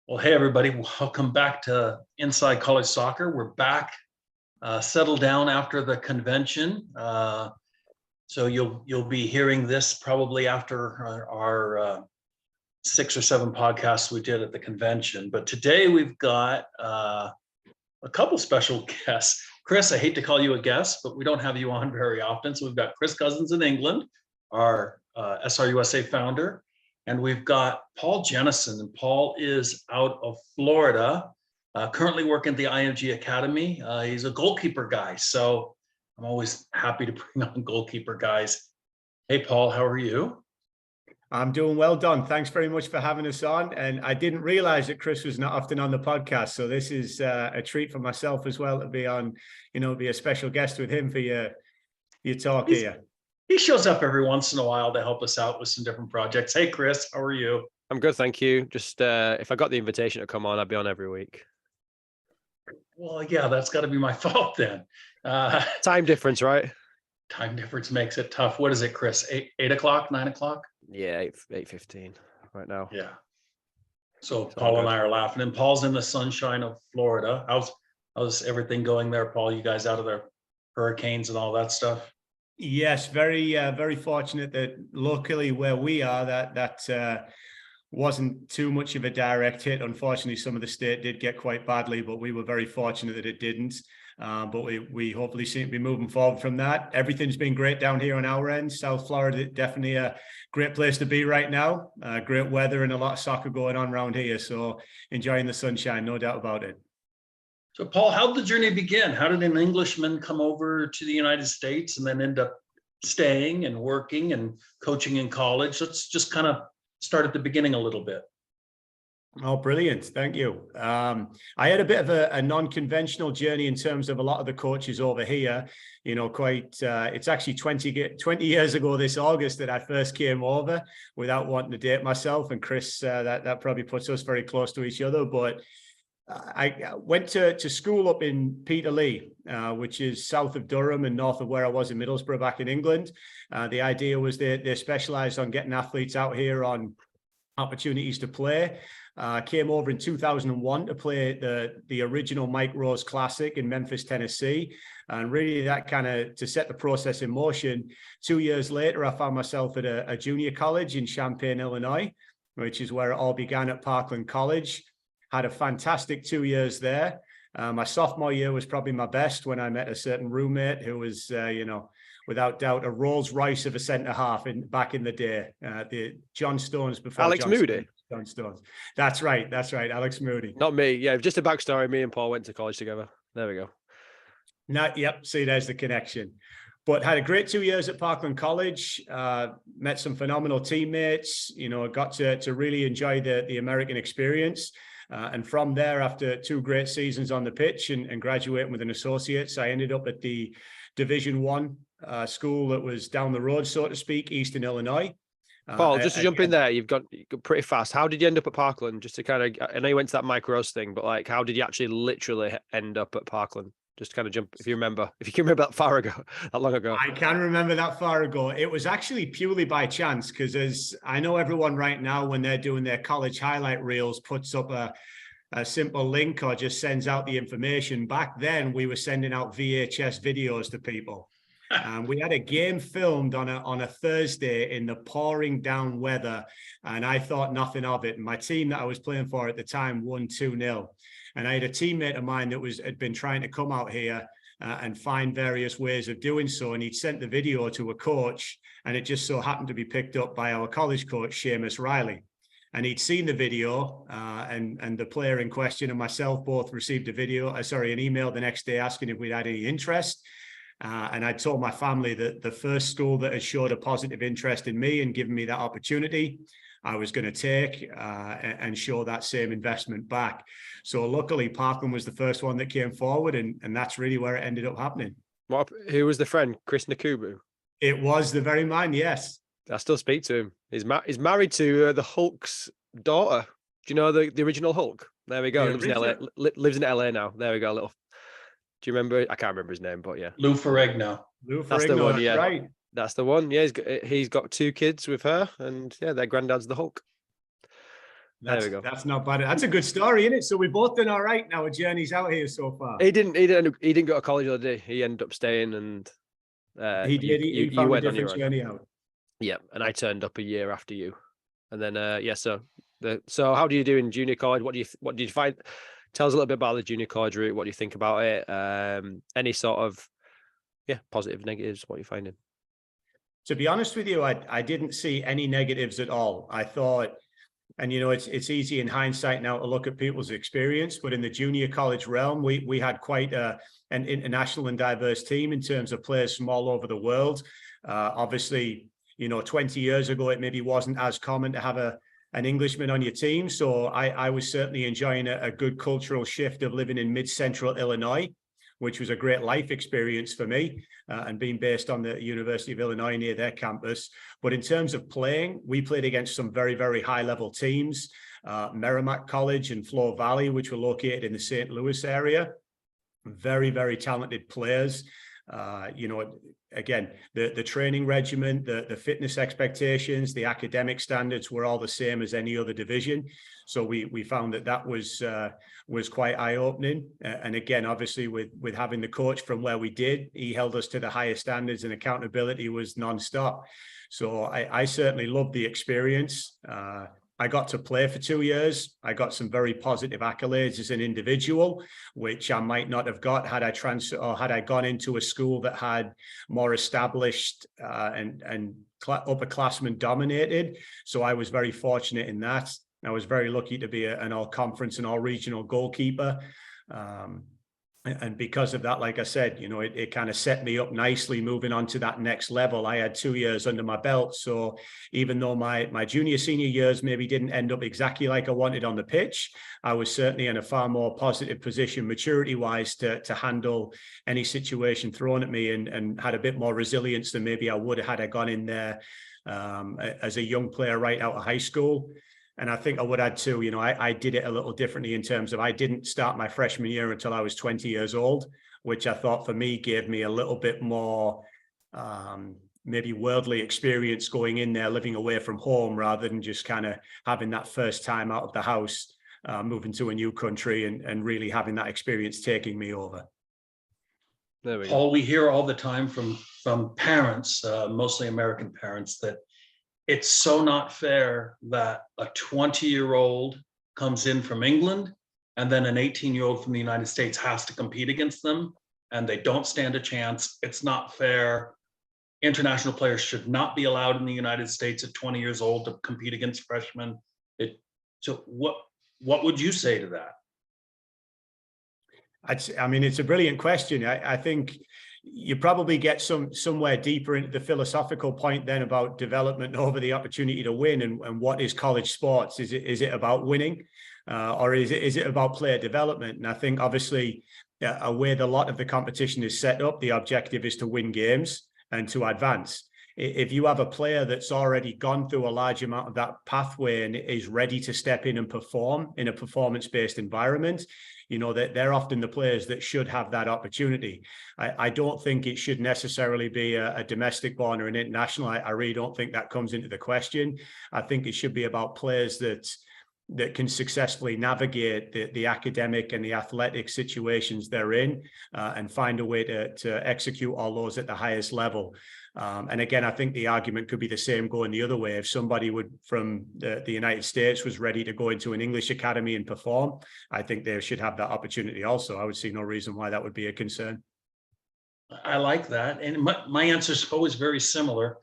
Well, hey everybody, welcome back to Inside College Soccer. We're back, settled down after the convention. So you'll be hearing this probably after our 6 or 7 podcasts we did at the convention. But today we've got a couple special guests. Chris, I hate to call you a guest, but we don't have you on very often. So we've got Chris Cousins in England, our SRUSA founder. And we've got Paul Jennison, and Paul is out of Florida, currently working at the IMG Academy. He's a goalkeeper guy, so I'm always happy to bring on goalkeeper guys. Hey, Paul, how are you? I'm doing well, Don. Thanks very much for having us on. And I didn't realize that Chris was not often on the podcast, so this is a treat for myself as well to be on, be a special guest with him for your talk here. He shows up every once in a while to help us out with some different projects. Hey, Chris, how are you? I'm good, thank you. Just if I got the invitation to come on, I'd be on every week. Well, yeah, that's got to be my fault then. Time difference, right? Time difference makes it tough. What is it, Chris? 8 o'clock, 9 o'clock? Yeah, 8:15 right now. Yeah. So Paul and I are laughing, and Paul's in the sunshine of Florida. How's everything going there, Paul? You guys out of the hurricanes and all that stuff? Yes, very fortunate that locally where we are, that wasn't too much of a direct hit. Unfortunately, some of the state did get quite badly, but we were very fortunate that it didn't. But we hopefully seem to be moving forward from that. Everything's been great down here on our end. South Florida, definitely a great place to be right now. Great weather and a lot of soccer going on around here. So enjoying the sunshine, no doubt about it. So, Paul, how did the journey begin? How did an Englishman come over to the United States and then end up staying and working and coaching in college? Let's just kind of start at the beginning a little bit. Oh, brilliant. Thank you. I had a bit of a non-conventional journey in terms of a lot of the coaches over here. It's actually 20 years ago this August that I first came over without wanting to date myself. And Chris, that probably puts us very close to each other. But I went to school up in Peterlee, which is south of Durham and north of where I was in Middlesbrough back in England. The idea was they specialized on getting athletes out here on opportunities to play. Came over in 2001 to play the original Mike Rose Classic in Memphis, Tennessee. And really that kind of to set the process in motion. 2 years later, I found myself at a junior college in Champaign, Illinois, which is where it all began at Parkland College. Had a fantastic 2 years there. My sophomore year was probably my best when I met a certain roommate who was, without doubt, a Rolls Royce of a centre half back in the day. The John Stones before Alex Moody. John Stones. That's right, Alex Moody. Not me. Yeah, just a backstory. Me and Paul went to college together. There we go. Yep. See, there's the connection. But had a great 2 years at Parkland College, met some phenomenal teammates, got to really enjoy the American experience. And from there, after 2 great seasons on the pitch and graduating with an associate's, I ended up at the Division I school that was down the road, so to speak, Eastern Illinois. Paul, just to jump in there, you've got pretty fast. How did you end up at Parkland? Just to kind of, I know you went to that Mike Rose thing, but like, how did you actually literally end up at Parkland? Just kind of jump, if you can remember that far ago, that long ago. I can remember that far ago. It was actually purely by chance, because as I know everyone right now, when they're doing their college highlight reels, puts up a simple link or just sends out the information. Back then, we were sending out VHS videos to people. We had a game filmed on a Thursday in the pouring down weather, and I thought nothing of it. And my team that I was playing for at the time won 2-0. And I had a teammate of mine that had been trying to come out here and find various ways of doing so. And he'd sent the video to a coach, and it just so happened to be picked up by our college coach, Seamus Riley. And he'd seen the video, and the player in question and myself both received an email the next day asking if we'd had any interest. And I told my family that the first school that had showed a positive interest in me and given me that opportunity, I was going to take and show that same investment back. So luckily, Parkland was the first one that came forward, and that's really where it ended up happening. Who was the friend? Chris Nakubu? It was the very man, yes. I still speak to him. He's married to the Hulk's daughter. Do you know the original Hulk? There we go. Lives in LA now. There we go. Do you remember? I can't remember his name, but yeah. Lou Ferrigno. That's the one, yeah. Right. That's the one. Yeah, he's got 2 kids with her, and yeah, their granddad's the Hulk. There we go. That's not bad. That's a good story, isn't it? So we've both done all right now. Our journey's out here so far. He didn't go to college the other day. He ended up staying, and He did. He found a different journey out. Yeah, and I turned up a year after you, and then so how do you do in junior college? What did you find? Tell us a little bit about the junior college route. What do you think about it? Any sort of positive, negatives? What are you finding? To be honest with you, I didn't see any negatives at all. I thought, and it's easy in hindsight now to look at people's experience, but in the junior college realm, we had quite an international and diverse team in terms of players from all over the world. Obviously, 20 years ago, it maybe wasn't as common to have an Englishman on your team. So I was certainly enjoying a good cultural shift of living in mid-central Illinois, which was a great life experience for me, and being based on the University of Illinois near their campus. But in terms of playing, we played against some very, very high-level teams, Merrimack College and Flo Valley, which were located in the St. Louis area. Very, very talented players. Again, the training regimen, the fitness expectations, the academic standards were all the same as any other division. So we found that was quite eye-opening. And again, obviously with having the coach from where we did, he held us to the highest standards, and accountability was nonstop. So I certainly loved the experience. I got to play for 2 years. I got some very positive accolades as an individual, which I might not have got had I gone into a school that had more established and upperclassmen dominated. So I was very fortunate in that. I was very lucky to be an all-conference and all-regional goalkeeper. And because of that, like I said, it kind of set me up nicely moving on to that next level. I had 2 years under my belt. So even though my junior, senior years maybe didn't end up exactly like I wanted on the pitch, I was certainly in a far more positive position maturity-wise to handle any situation thrown at me, and had a bit more resilience than maybe I would have had I gone in there as a young player right out of high school. And I think I would add too, I did it a little differently in terms of I didn't start my freshman year until I was 20 years old, which I thought for me gave me a little bit more maybe worldly experience going in there, living away from home, rather than just kind of having that first time out of the house, moving to a new country and really having that experience taking me over. There we go. Paul, we hear all the time from parents, mostly American parents, that it's so not fair that a 20-year-old comes in from England and then an 18-year-old from the United States has to compete against them, and they don't stand a chance. It's not fair. International players should not be allowed in the United States at 20 years old to compete against freshmen. So what would you say to that? I mean, it's a brilliant question. I think you probably get somewhere deeper into the philosophical point then about development over the opportunity to win, and what is college sports? Is it about winning, or is it about player development? And I think obviously a way a lot of the competition is set up, the objective is to win games and to advance. If you have a player that's already gone through a large amount of that pathway and is ready to step in and perform in a performance-based environment, that they're often the players that should have that opportunity. I don't think it should necessarily be a domestic born or an international. I really don't think that comes into the question. I think it should be about players that can successfully navigate the academic and the athletic situations they're in, and find a way to execute all those at the highest level. And again, I think the argument could be the same going the other way. If somebody from the United States was ready to go into an English academy and perform, I think they should have that opportunity also. I would see no reason why that would be a concern. I like that. And my answer is always very similar.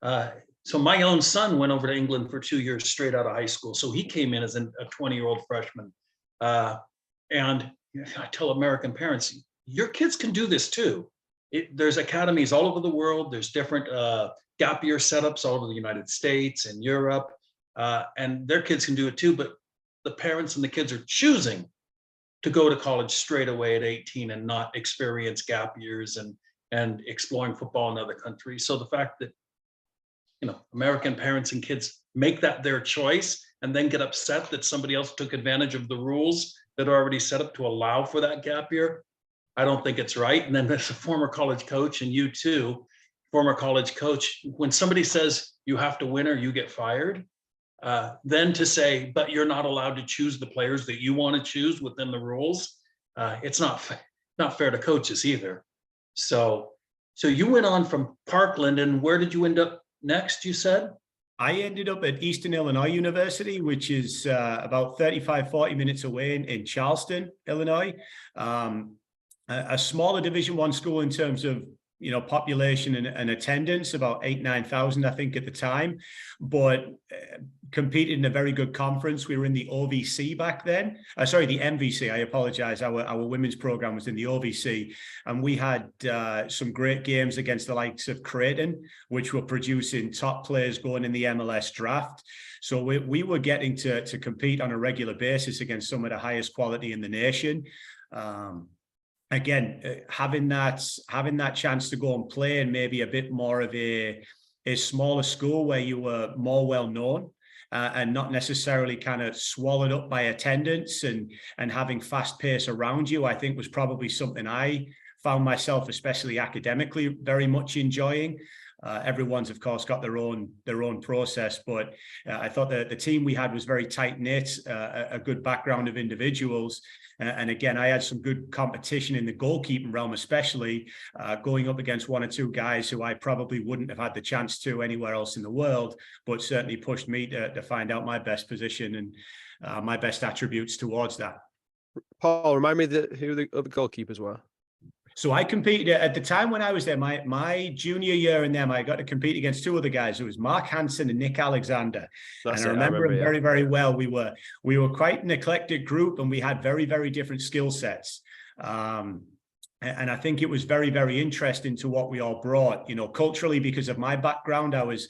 So my own son went over to England for 2 years straight out of high school. So he came in as a 20-year-old freshman. And I tell American parents, your kids can do this too. There's academies all over the world. There's different gap year setups all over the United States and Europe, and their kids can do it too. But the parents and the kids are choosing to go to college straight away at 18 and not experience gap years and exploring football in other countries. So the fact that American parents and kids make that their choice and then get upset that somebody else took advantage of the rules that are already set up to allow for that gap year, I don't think it's right. And then as a former college coach, and you too, former college coach, when somebody says you have to win or you get fired, Then to say, but you're not allowed to choose the players that you want to choose within the rules. It's not fair to coaches either. So you went on from Parkland, and where did you end up next, you said? I ended up at Eastern Illinois University, which is about 35-40 minutes away in Charleston, Illinois. A smaller Division I school in terms of population and attendance, about 8,000-9,000, I think, at the time, but competed in a very good conference. We were in the OVC back then. Sorry, the MVC. I apologize. Our women's program was in the OVC, and we had some great games against the likes of Creighton, which were producing top players going in the MLS draft. So we were getting to compete on a regular basis against some of the highest quality in the nation. Again, having that chance to go and play in maybe a bit more of a smaller school where you were more well known and not necessarily kind of swallowed up by attendance and having fast pace around you, I think was probably something I found myself, especially academically, very much enjoying. Everyone's, of course, got their own process, but I thought that the team we had was very tight knit, a good background of individuals. And again, I had some good competition in the goalkeeping realm, especially going up against one or two guys who I probably wouldn't have had the chance to anywhere else in the world, but certainly pushed me to find out my best position and my best attributes towards that. Paul, remind me who the other goalkeepers were. So I competed at the time when I was there, my junior year in them, I got to compete against two other guys. It was Mark Hansen and Nick Alexander. And I remember them very, very well. We were quite an eclectic group, and we had very, very different skill sets. And I think it was very, very interesting to what we all brought, culturally, because of my background. I was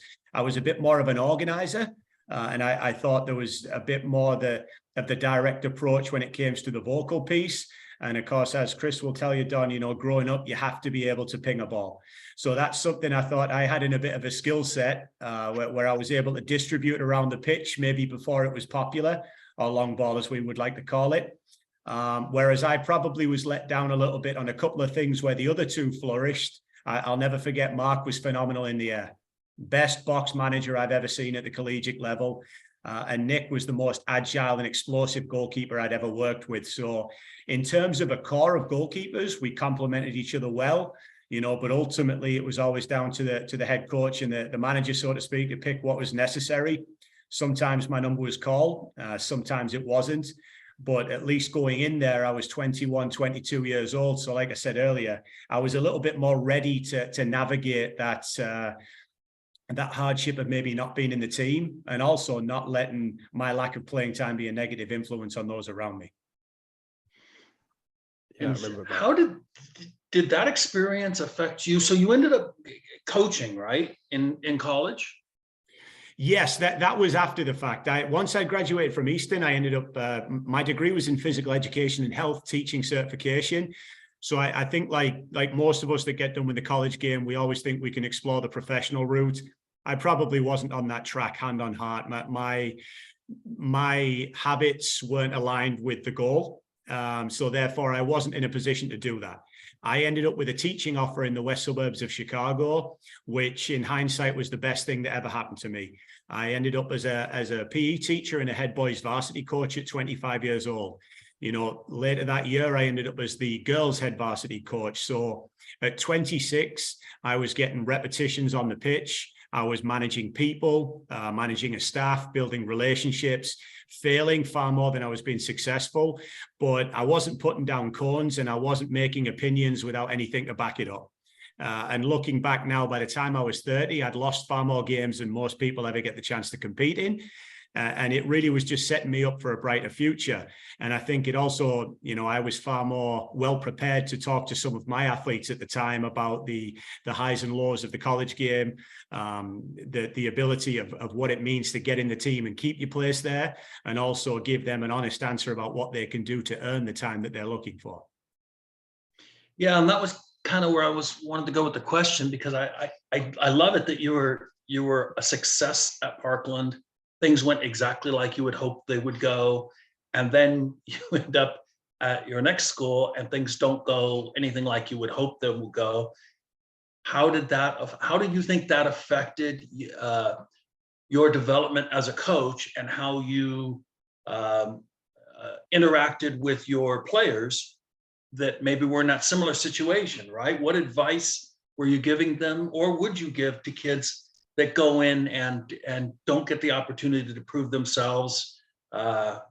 a bit more of an organizer. And I thought there was a bit more of the direct approach when it came to the vocal piece. And of course, as Chris will tell you, Don, growing up, you have to be able to ping a ball. So that's something I thought I had in a bit of a skill set where I was able to distribute around the pitch, maybe before it was popular, or long ball, as we would like to call it. Whereas I probably was let down a little bit on a couple of things where the other two flourished. I'll never forget, Mark was phenomenal in the air. Best box manager I've ever seen at the collegiate level. And Nick was the most agile and explosive goalkeeper I'd ever worked with. So in terms of a core of goalkeepers, we complemented each other well, but ultimately it was always down to the head coach and the manager, so to speak, to pick what was necessary. Sometimes my number was called, sometimes it wasn't. But at least going in there, I was 21, 22 years old. So like I said earlier, I was a little bit more ready to navigate that hardship of maybe not being in the team, and also not letting my lack of playing time be a negative influence on those around me. Yeah, I remember that. How did that experience affect you? So you ended up coaching, right, in college? Yes, that was after the fact. Once I graduated from Eastern, I ended up, my degree was in physical education and health teaching certification. So I think like most of us that get done with the college game, we always think we can explore the professional route. I probably wasn't on that track, hand on heart. My habits weren't aligned with the goal. So therefore, I wasn't in a position to do that. I ended up with a teaching offer in the west suburbs of Chicago, which in hindsight was the best thing that ever happened to me. I ended up as a PE teacher and a head boys varsity coach at 25 years old. Later that year, I ended up as the girls' head varsity coach. So at 26, I was getting repetitions on the pitch. I was managing people, managing a staff, building relationships, failing far more than I was being successful. But I wasn't putting down cones, and I wasn't making opinions without anything to back it up. And looking back now, by the time I was 30, I'd lost far more games than most people ever get the chance to compete in. And it really was just setting me up for a brighter future. And I think it also, I was far more well prepared to talk to some of my athletes at the time about the highs and lows of the college game, the ability of what it means to get in the team and keep your place there, and also give them an honest answer about what they can do to earn the time that they're looking for. Yeah, and that was kind of where I wanted to go with the question, because I love it that you were a success at Parkland. Things went exactly like you would hope they would go. And then you end up at your next school and things don't go anything like you would hope they will go. How did you think that affected your development as a coach and how you interacted with your players that maybe were in that similar situation, right? What advice were you giving them, or would you give to kids that go in and don't get the opportunity to prove themselves?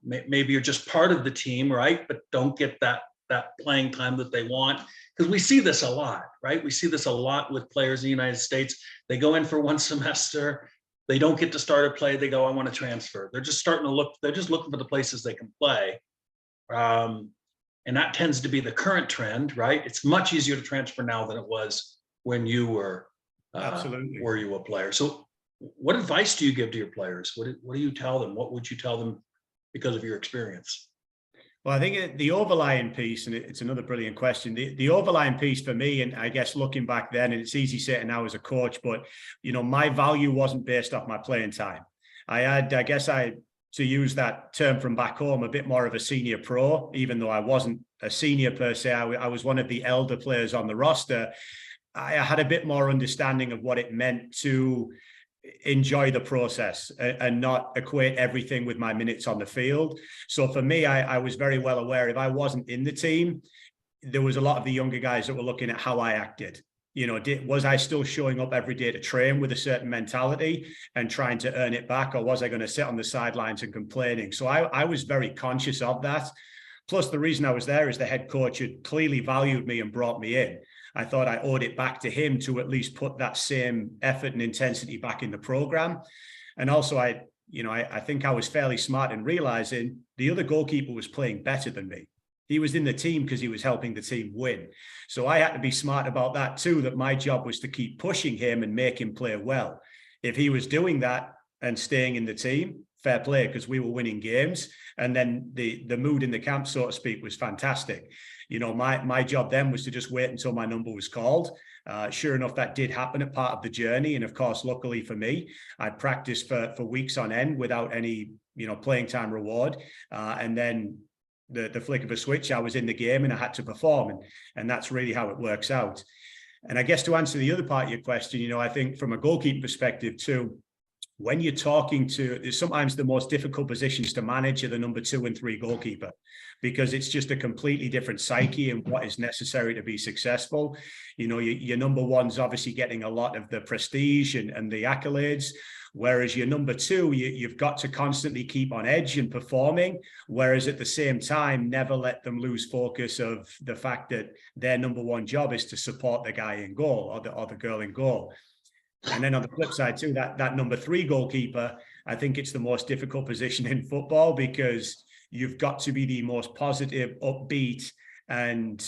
Maybe you're just part of the team, right? But don't get that playing time that they want. Because we see this a lot, right? We see this a lot with players in the United States. They go in for one semester, they don't get to start a play, they go, I want to transfer. They're just starting to look, they're just looking for the places they can play. And that tends to be the current trend, right? It's much easier to transfer now than it was when you were Absolutely. were you a player. So what advice do you give to your players? What do you tell them? What would you tell them because of your experience? Well, I think the overlying piece, and it's another brilliant question, the overlying piece for me, and I guess looking back then, and it's easy saying now as a coach, but, you know, my value wasn't based off my playing time. To use that term from back home, a bit more of a senior pro, even though I wasn't a senior per se. I was one of the elder players on the roster. I had a bit more understanding of what it meant to enjoy the process and not equate everything with my minutes on the field. So for me, I was very well aware if I wasn't in the team, there was a lot of the younger guys that were looking at how I acted. You know, was I still showing up every day to train with a certain mentality and trying to earn it back, or was I going to sit on the sidelines and complaining? So I was very conscious of that. Plus, the reason I was there is the head coach had clearly valued me and brought me in. I thought I owed it back to him to at least put that same effort and intensity back in the program. And also, I think I was fairly smart in realizing the other goalkeeper was playing better than me. He was in the team because he was helping the team win. So I had to be smart about that too, that my job was to keep pushing him and make him play well. If he was doing that and staying in the team, fair play, because we were winning games. And then the mood in the camp, so to speak, was fantastic. You know, my job then was to just wait until my number was called. Sure enough, that did happen at part of the journey. And of course, luckily for me, I practiced for weeks on end without any, playing time reward. And then the flick of a switch, I was in the game and I had to perform. And that's really how it works out. And I guess to answer the other part of your question, I think from a goalkeeping perspective too, when you're talking to, sometimes the most difficult positions to manage are the number 2 and 3 goalkeeper, because it's just a completely different psyche and what is necessary to be successful. Your number 1's obviously getting a lot of the prestige and the accolades, whereas your number 2, you've got to constantly keep on edge and performing, whereas at the same time, never let them lose focus of the fact that their number 1 job is to support the guy in goal or the girl in goal. And then on the flip side too, that number 3 goalkeeper, I think it's the most difficult position in football, because you've got to be the most positive, upbeat, and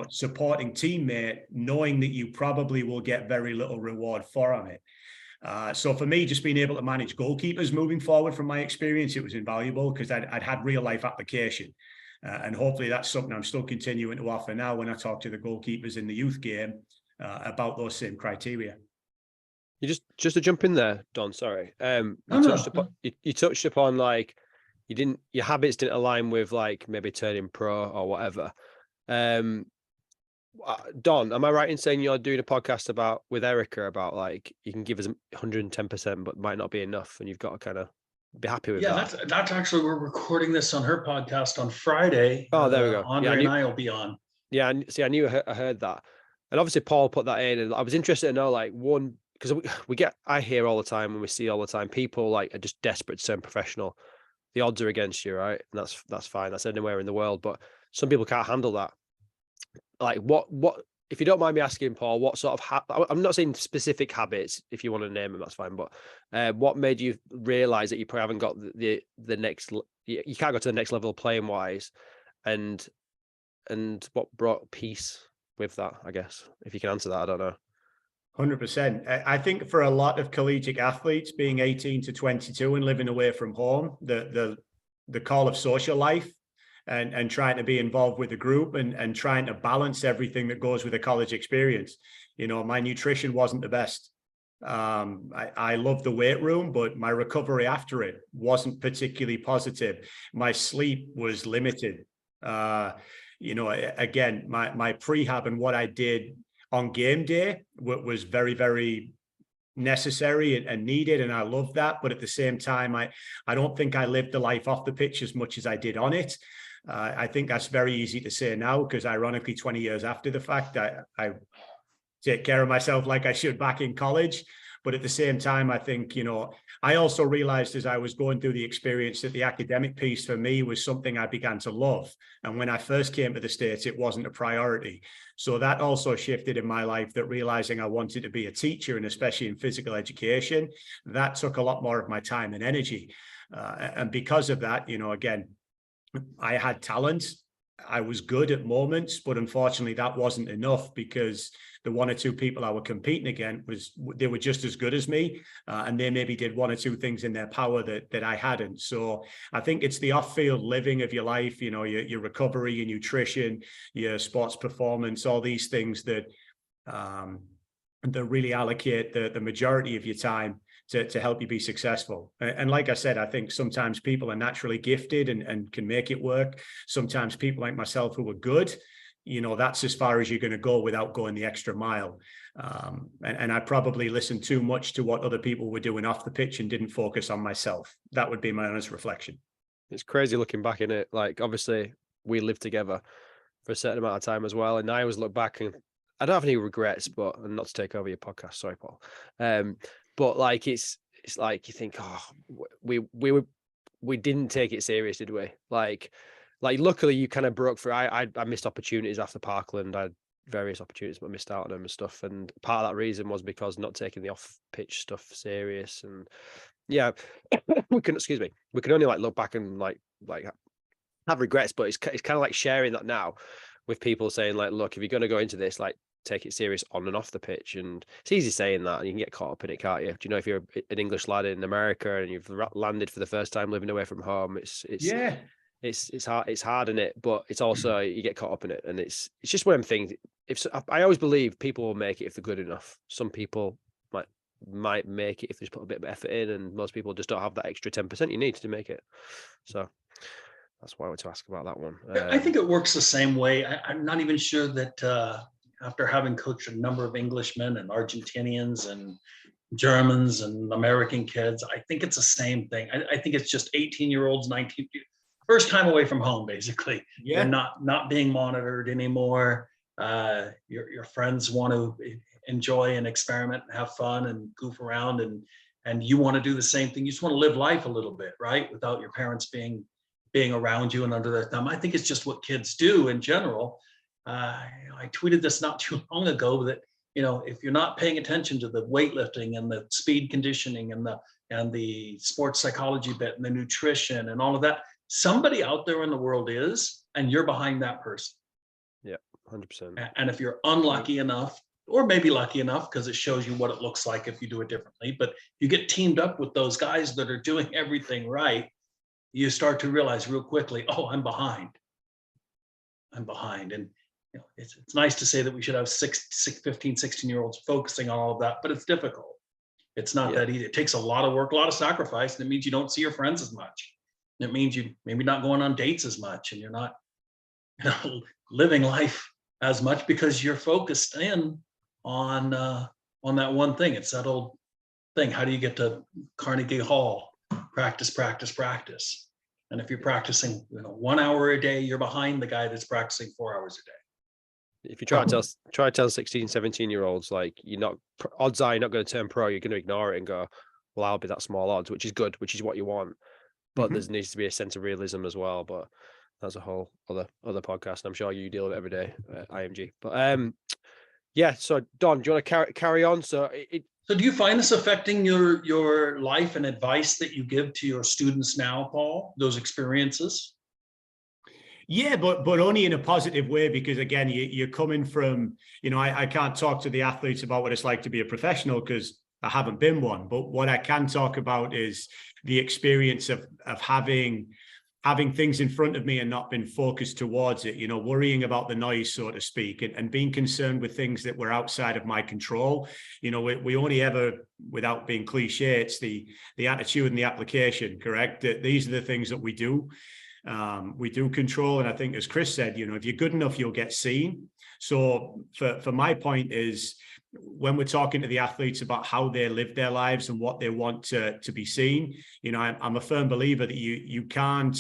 supporting teammate, knowing that you probably will get very little reward from it. So for me, just being able to manage goalkeepers moving forward, from my experience, it was invaluable, because I'd had real life application. And hopefully that's something I'm still continuing to offer now when I talk to the goalkeepers in the youth game about those same criteria. You just to jump in there, Don. Sorry, you touched upon like your habits didn't align with like maybe turning pro or whatever. Don, am I right in saying you're doing a podcast with Erica about like you can give us 110%, but might not be enough, and you've got to kind of be happy with that? Yeah, that's actually, we're recording this on her podcast on Friday. Oh, there we go. Andre and I will be on. Yeah, see, I knew I heard that, and obviously Paul put that in, and I was interested to know like one. Because I hear all the time, and we see all the time, people like are just desperate to turn professional. The odds are against you, right? And that's fine. That's anywhere in the world, but some people can't handle that. Like what? If you don't mind me asking, Paul, what sort of I'm not saying specific habits. If you want to name them, that's fine. But what made you realize that you probably haven't got the next? You can't go to the next level playing wise, and what brought peace with that? I guess if you can answer that, I don't know. 100%. I think for a lot of collegiate athletes, being 18 to 22 and living away from home, the call of social life and trying to be involved with the group and trying to balance everything that goes with a college experience. My nutrition wasn't the best. I loved the weight room, but my recovery after it wasn't particularly positive. My sleep was limited. Again, my prehab and what I did on game day was very, very necessary and needed, and I love that. But at the same time, I don't think I lived the life off the pitch as much as I did on it. I think that's very easy to say now, because ironically, 20 years after the fact, I take care of myself like I should back in college. But at the same time, I think, you know, I also realized as I was going through the experience that the academic piece for me was something I began to love. And when I first came to the States, it wasn't a priority. So that also shifted in my life, that realizing I wanted to be a teacher, and especially in physical education, that took a lot more of my time and energy. And because of that, you know, again, I had talent. I was good at moments, but unfortunately that wasn't enough, because the one or two people I were competing against they were just as good as me, and they maybe did one or two things in their power that I hadn't. So I think it's the off-field living of your life, you know, your recovery, your nutrition, your sports performance, all these things that really allocate the majority of your time to help you be successful. And like I said, I think sometimes people are naturally gifted and can make it work. Sometimes people like myself who are good, you know, that's as far as you're going to go without going the extra mile. And I probably listened too much to what other people were doing off the pitch and didn't focus on myself. That would be my honest reflection. It's crazy looking back in it. Like, obviously we lived together for a certain amount of time as well. And I always look back and I don't have any regrets, but, and not to take over your podcast, sorry, Paul. But like, it's like you think, oh, we didn't take it serious, did we? Like luckily you kind of broke through. I missed opportunities after Parkland. I had various opportunities, but missed out on them and stuff. And part of that reason was because not taking the off pitch stuff serious. And yeah, we can only like look back and like have regrets, but it's kind of like sharing that now with people, saying like, look, if you're going to go into this, like, take it serious on and off the pitch. And it's easy saying that, and you can get caught up in it, can't you? Do you know, if you're an English lad in America and you've landed for the first time living away from home, it's hard in it, but it's also, you get caught up in it, and it's just one of them things. I always believe people will make it if they're good enough. Some people might make it if they just put a bit of effort in, and most people just don't have that extra 10% you need to make it. So that's why I wanted to ask about that one. I think it works the same way. I'm not even sure that after having coached a number of Englishmen and Argentinians and Germans and American kids, I think it's the same thing. I think it's just 18-year-olds, 19, first time away from home, basically. Yeah. You're not being monitored anymore. Your friends want to enjoy and experiment and have fun and goof around, and you want to do the same thing. You just want to live life a little bit, right? Without your parents being around you and under their thumb. I think it's just what kids do in general. I tweeted this not too long ago that, you know, if you're not paying attention to the weightlifting and the speed conditioning and the sports psychology bit and the nutrition and all of that, somebody out there in the world is, and you're behind that person. Yeah, 100%. And if you're unlucky enough, or maybe lucky enough, because it shows you what it looks like if you do it differently, but you get teamed up with those guys that are doing everything right, you start to realize real quickly, oh, I'm behind. And you know, it's nice to say that we should have 15, 16-year-olds focusing on all of that, but it's difficult. It's not that easy. It takes a lot of work, a lot of sacrifice, and it means you don't see your friends as much. It means you maybe not going on dates as much, and you're not, you know, living life as much, because you're focused in on that one thing. It's that old thing. How do you get to Carnegie Hall? Practice, practice, practice. And if you're practicing, you know, 1 hour a day, you're behind the guy that's practicing 4 hours a day. If you try to tell 16, 17-year-olds, like, odds are you're not going to turn pro, you're going to ignore it and go, well, I'll be that small odds, which is good, which is what you want. But there needs to be a sense of realism as well. But that's a whole other podcast, and I'm sure you deal with it every day at IMG. But yeah, so Don, do you want to carry on? So do you find this affecting your life and advice that you give to your students now, Paul, those experiences? Yeah, but only in a positive way, because again, you're coming from, you know, I can't talk to the athletes about what it's like to be a professional because I haven't been one. But what I can talk about is the experience of having things in front of me and not been focused towards it, you know, worrying about the noise, so to speak, and being concerned with things that were outside of my control. You know, we only ever, without being cliche, it's the attitude and the application, correct? These are the things that we do. We do control. And I think, as Chris said, you know, if you're good enough, you'll get seen. So for my point is, when we're talking to the athletes about how they live their lives and what they want to be seen, you know, I'm a firm believer that you can't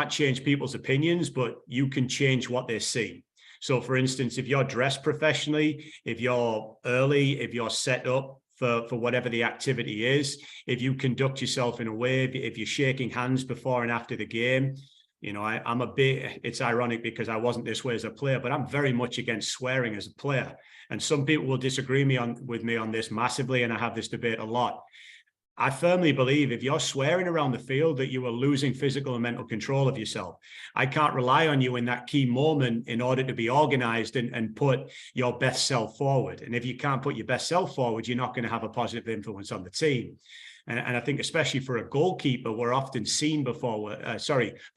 change people's opinions, but you can change what they see. So for instance, if you're dressed professionally, if you're early, if you're set up for whatever the activity is, if you conduct yourself in a way, if you're shaking hands before and after the game, you know, I'm a bit, it's ironic because I wasn't this way as a player, but I'm very much against swearing as a player. And some people will disagree with me on this massively, and I have this debate a lot. I firmly believe if you're swearing around the field that you are losing physical and mental control of yourself. I can't rely on you in that key moment in order to be organized and put your best self forward. And if you can't put your best self forward, you're not going to have a positive influence on the team. And I think especially for a goalkeeper, we're often seen before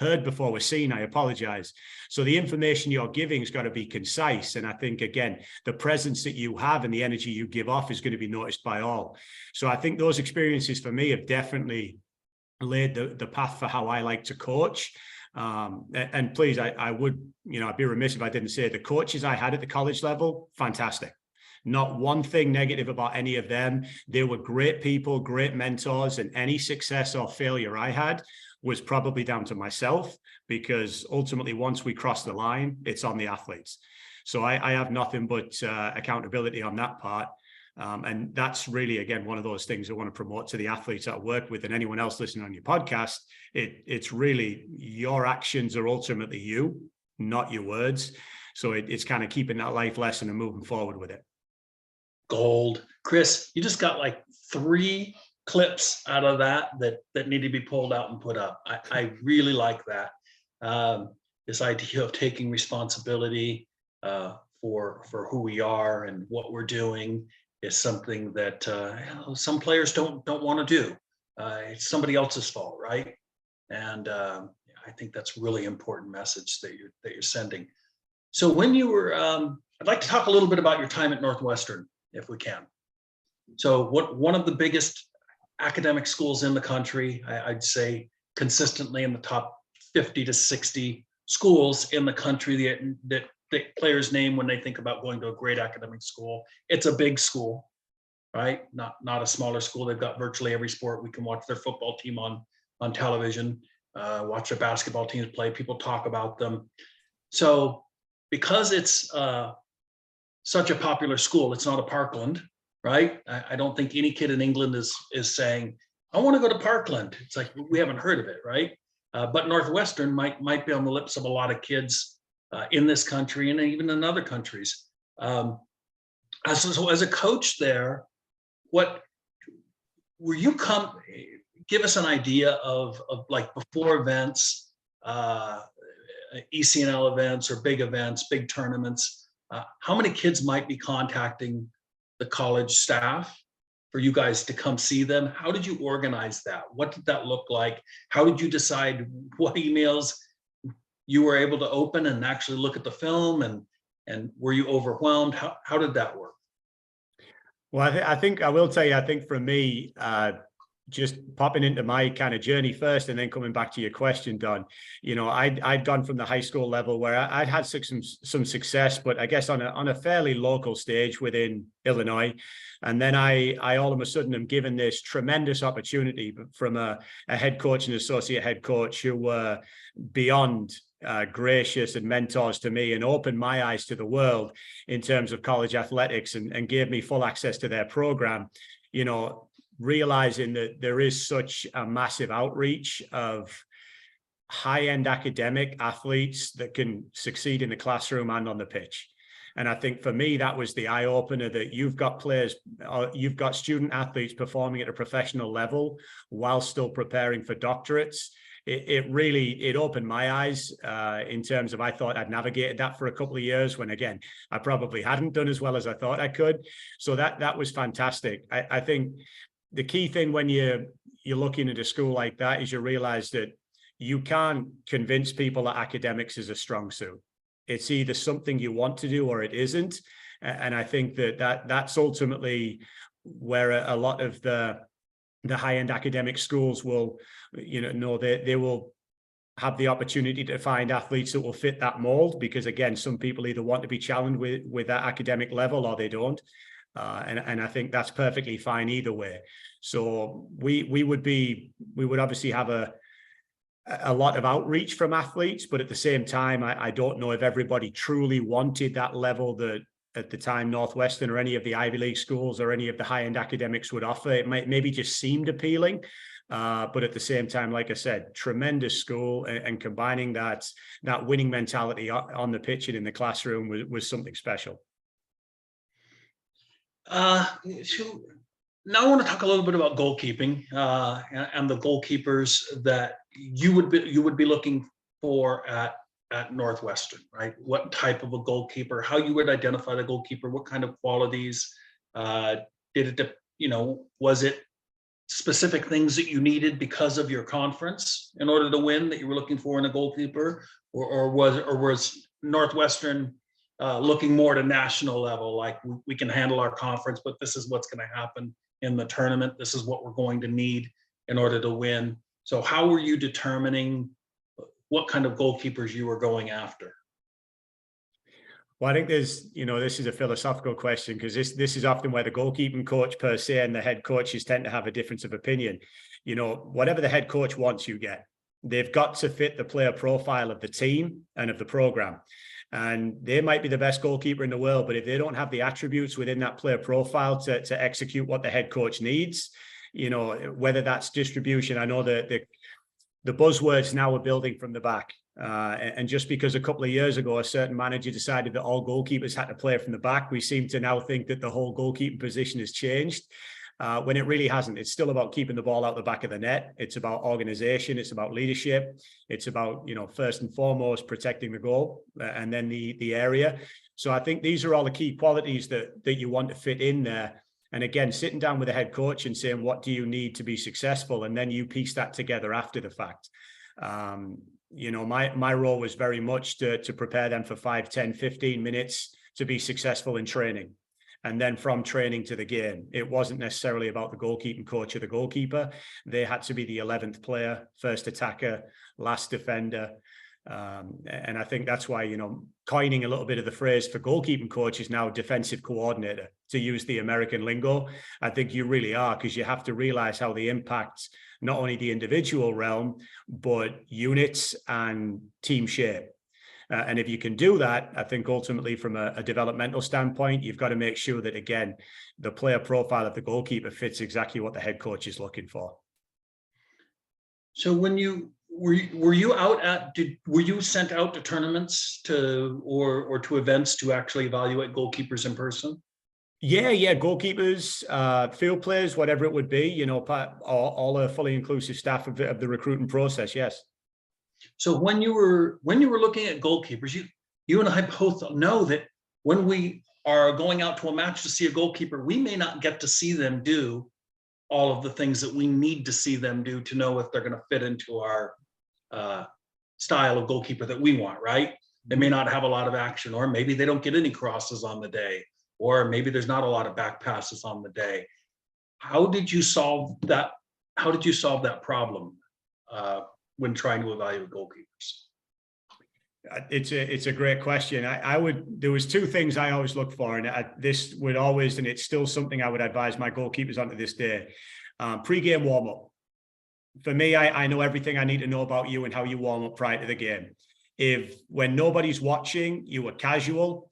heard before we're seen. I apologize. So the information you're giving has got to be concise. And I think, again, the presence that you have and the energy you give off is going to be noticed by all. So I think those experiences for me have definitely laid the path for how I like to coach. And please, I would, you know, I'd be remiss if I didn't say the coaches I had at the college level, fantastic. Not one thing negative about any of them. They were great people, great mentors, and any success or failure I had was probably down to myself, because ultimately once we cross the line, it's on the athletes. So I have nothing but accountability on that part. And that's really, again, one of those things I want to promote to the athletes that I work with and anyone else listening on your podcast. It's really your actions are ultimately you, not your words. So it's kind of keeping that life lesson and moving forward with it. Gold. Chris, you just got like 3 clips out of that need to be pulled out and put up. I really like that. This idea of taking responsibility for who we are and what we're doing is something that some players don't want to do. It's somebody else's fault, right? And I think that's really important message that you're sending. So when you were, I'd like to talk a little bit about your time at Northwestern, if we can. So one of the biggest academic schools in the country, I'd say consistently in the top 50 to 60 schools in the country that players name when they think about going to a great academic school. It's a big school, right? Not a smaller school. They've got virtually every sport. We can watch their football team on television, watch their basketball teams play. People talk about them. So because it's such a popular school, it's not a Parkland, right? I don't think any kid in England is saying, I want to go to Parkland. It's like, we haven't heard of it, right? But Northwestern might be on the lips of a lot of kids in this country and even in other countries. So as a coach there, what were you give us an idea of like before events, ECNL events or big events, big tournaments, how many kids might be contacting the college staff for you guys to come see them? How did you organize that? What did that look like? How did you decide what emails you were able to open and actually look at the film? And were you overwhelmed? How did that work? Well, I think I will tell you, I think for me, just popping into my kind of journey first and then coming back to your question, Don, you know, I'd gone from the high school level where I'd had some success, but I guess on a fairly local stage within Illinois. And then I all of a sudden am given this tremendous opportunity from a head coach and associate head coach who were beyond gracious and mentors to me and opened my eyes to the world in terms of college athletics and gave me full access to their program, you know, realizing that there is such a massive outreach of high-end academic athletes that can succeed in the classroom and on the pitch. And I think for me, that was the eye-opener that you've got players, you've got student athletes performing at a professional level while still preparing for doctorates. It really opened my eyes in terms of, I thought I'd navigated that for a couple of years when, again, I probably hadn't done as well as I thought I could. So that was fantastic. I think the key thing when you're looking at a school like that is you realize that you can't convince people that academics is a strong suit. It's either something you want to do or it isn't. And I think that's ultimately where a lot of the high-end academic schools will, they will have the opportunity to find athletes that will fit that mold, because again, some people either want to be challenged with that academic level or they don't. And I think that's perfectly fine either way. So we would obviously have a lot of outreach from athletes, but at the same time, I don't know if everybody truly wanted that level that at the time Northwestern or any of the Ivy League schools or any of the high-end academics would offer. It maybe just seemed appealing. But at the same time, like I said, tremendous school, and combining that winning mentality on the pitch and in the classroom was something special. So now I want to talk a little bit about goalkeeping and the goalkeepers that you would be looking for at Northwestern, right? What type of a goalkeeper? How you would identify the goalkeeper? What kind of qualities? Was it specific things that you needed because of your conference in order to win that you were looking for in a goalkeeper, or was Northwestern looking more to national level, like we can handle our conference, but this is what's going to happen in the tournament. This is what we're going to need in order to win. So how were you determining what kind of goalkeepers you were going after? Well, I think this is a philosophical question, because this is often where the goalkeeping coach per se and the head coaches tend to have a difference of opinion. Whatever the head coach wants, you get. They've got to fit the player profile of the team and of the program. And they might be the best goalkeeper in the world, but if they don't have the attributes within that player profile to execute what the head coach needs, whether that's distribution. I know that the buzzwords now are building from the back. And just because a couple of years ago, a certain manager decided that all goalkeepers had to play from the back, we seem to now think that the whole goalkeeping position has changed. When it really hasn't. It's still about keeping the ball out the back of the net. It's about organization. It's about leadership. It's about, first and foremost, protecting the goal and then the area. So I think these are all the key qualities that you want to fit in there. And again, sitting down with the head coach and saying, what do you need to be successful? And then you piece that together after the fact. My role was very much to prepare them for 5, 10, 15 minutes to be successful in training. And then from training to the game, it wasn't necessarily about the goalkeeping coach or the goalkeeper. They had to be the 11th player, first attacker, last defender. And I think that's why, coining a little bit of the phrase for goalkeeping coach is now defensive coordinator, to use the American lingo. I think you really are, because you have to realize how they impact not only the individual realm, but units and team shape. And if you can do that, I think ultimately from a developmental standpoint, you've got to make sure that, again, the player profile of the goalkeeper fits exactly what the head coach is looking for. So when were you sent out to tournaments or to events to actually evaluate goalkeepers in person? Yeah, goalkeepers, field players, whatever it would be, all a fully inclusive staff of the recruiting process. Yes. So when you were looking at goalkeepers, you and I both know that when we are going out to a match to see a goalkeeper, we may not get to see them do all of the things that we need to see them do to know if they're going to fit into our style of goalkeeper that we want, right? They may not have a lot of action, or maybe they don't get any crosses on the day, or maybe there's not a lot of back passes on the day. How did you solve that? How did you solve that problem when trying to evaluate goalkeepers? It's a great question. There was two things I always look for, and this would always, and it's still something I would advise my goalkeepers on to this day. Pre-game warm-up. For me, I know everything I need to know about you and how you warm up prior to the game. If when nobody's watching, you are casual,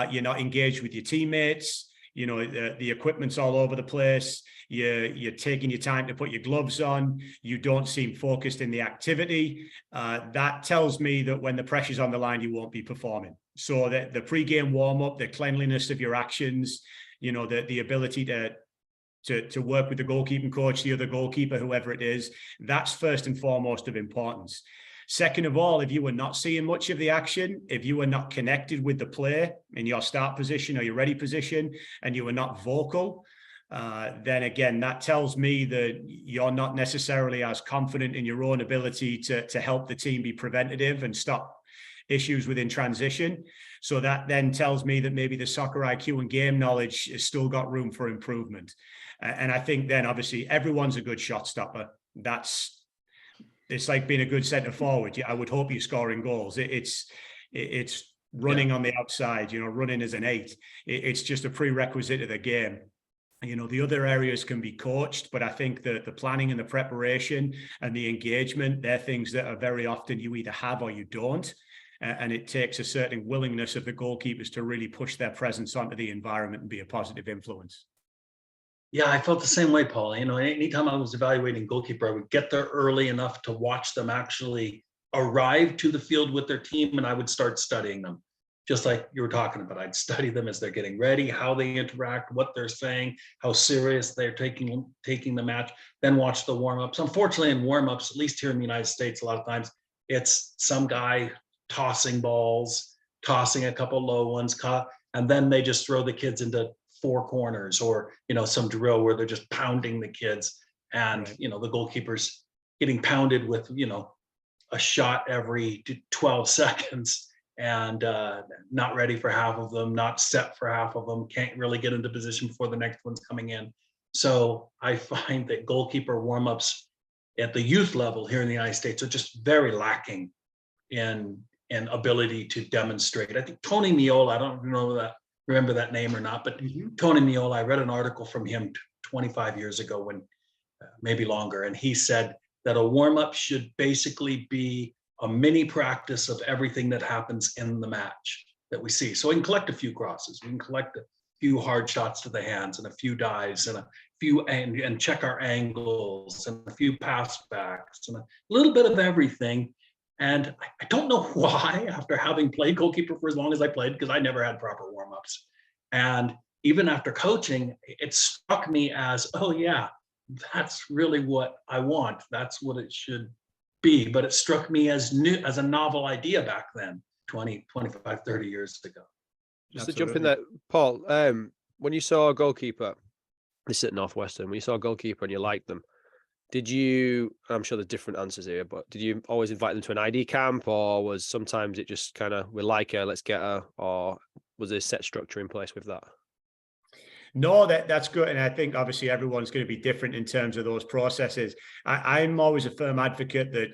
you're not engaged with your teammates, the equipment's all over the place, you're taking your time to put your gloves on, you don't seem focused in the activity, that tells me that when the pressure's on the line, you won't be performing. So the pre-game warm-up, the cleanliness of your actions, the ability to work with the goalkeeping coach, the other goalkeeper, whoever it is, that's first and foremost of importance. Second of all, if you were not seeing much of the action, if you were not connected with the play in your start position or your ready position, and you were not vocal, then again, that tells me that you're not necessarily as confident in your own ability to help the team be preventative and stop issues within transition. So that then tells me that maybe the soccer IQ and game knowledge has still got room for improvement. And I think then obviously everyone's a good shot stopper. It's like being a good centre forward. I would hope you're scoring goals. It's running on the outside, running as an 8. It's just a prerequisite of the game. The other areas can be coached, but I think that the planning and the preparation and the engagement, they're things that are very often you either have or you don't. And it takes a certain willingness of the goalkeepers to really push their presence onto the environment and be a positive influence. Yeah, I felt the same way, Paul. Anytime I was evaluating goalkeeper, I would get there early enough to watch them actually arrive to the field with their team, and I would start studying them. Just like you were talking about, I'd study them as they're getting ready, how they interact, what they're saying, how serious they're taking the match, then watch the warm-ups. Unfortunately, in warm-ups, at least here in the United States, a lot of times it's some guy tossing balls, tossing a couple low ones, and then they just throw the kids into 4 corners, or some drill where they're just pounding the kids, and Right. the goalkeeper's getting pounded with a shot every 12 seconds, and not ready for half of them, not set for half of them, can't really get into position before the next one's coming in. So I find that goalkeeper warm-ups at the youth level here in the United States are just very lacking in ability to demonstrate. I think Tony Miola, I don't remember that name or not, but Tony Miola, I read an article from him 25 years ago, when maybe longer, and he said that a warm-up should basically be a mini practice of everything that happens in the match that we see. So we can collect a few crosses, we can collect a few hard shots to the hands, and a few dives, and a few and check our angles, and a few pass backs, and a little bit of everything. And I don't know why, after having played goalkeeper for as long as I played, because I never had proper warm-ups, and even after coaching, it struck me as, oh yeah, that's really what I want. That's what it should be. But it struck me as a novel idea back then, 20, 25, 30 years ago. Just to jump in there, Paul, when you saw a goalkeeper, this is at Northwestern, when you saw a goalkeeper and you liked them, did you, I'm sure there's different answers here, but did you always invite them to an ID camp, or was sometimes it just kind of, we like her, let's get her, or was there a set structure in place with that? No, that's good. And I think obviously everyone's going to be different in terms of those processes. I'm always a firm advocate that,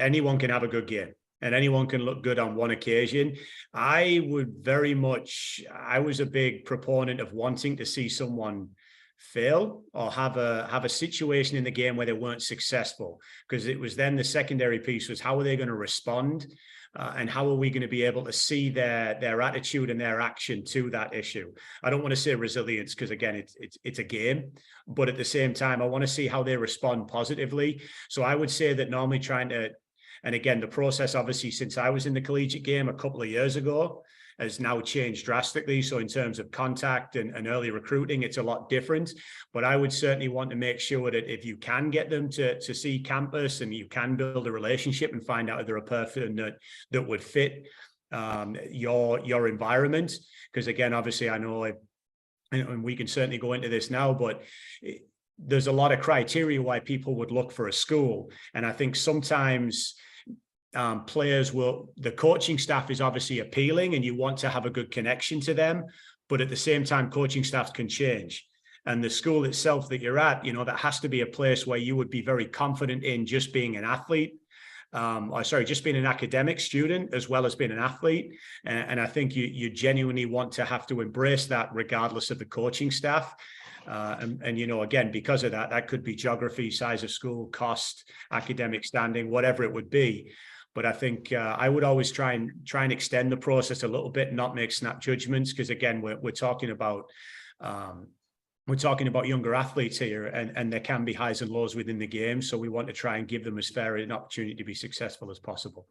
anyone can have a good game and anyone can look good on one occasion. I was a big proponent of wanting to see someone fail or have a situation in the game where they weren't successful, because it was then the secondary piece was how are they going to respond, and how are we going to be able to see their attitude and their action to that issue. I don't want to say resilience, because again, it's a game, but at the same time, I want to see how they respond positively. So I would say that normally and again, the process obviously since I was in the collegiate game a couple of years ago has now changed drastically. So in terms of contact and early recruiting, it's a lot different. But I would certainly want to make sure that if you can get them to see campus and you can build a relationship and find out if they're a person that would fit your environment. Because again, obviously I know, and we can certainly go into this now, but there's a lot of criteria why people would look for a school. And I think sometimes the coaching staff is obviously appealing and you want to have a good connection to them, but at the same time, coaching staffs can change. And the school itself that you're at, that has to be a place where you would be very confident in just being an athlete, just being an academic student as well as being an athlete. And I think you genuinely want to have to embrace that regardless of the coaching staff. And again, because of that could be geography, size of school, cost, academic standing, whatever it would be. But I think I would always try and extend the process a little bit, not make snap judgments, because again, we're talking about younger athletes here, and there can be highs and lows within the game. So we want to try and give them as fair an opportunity to be successful as possible.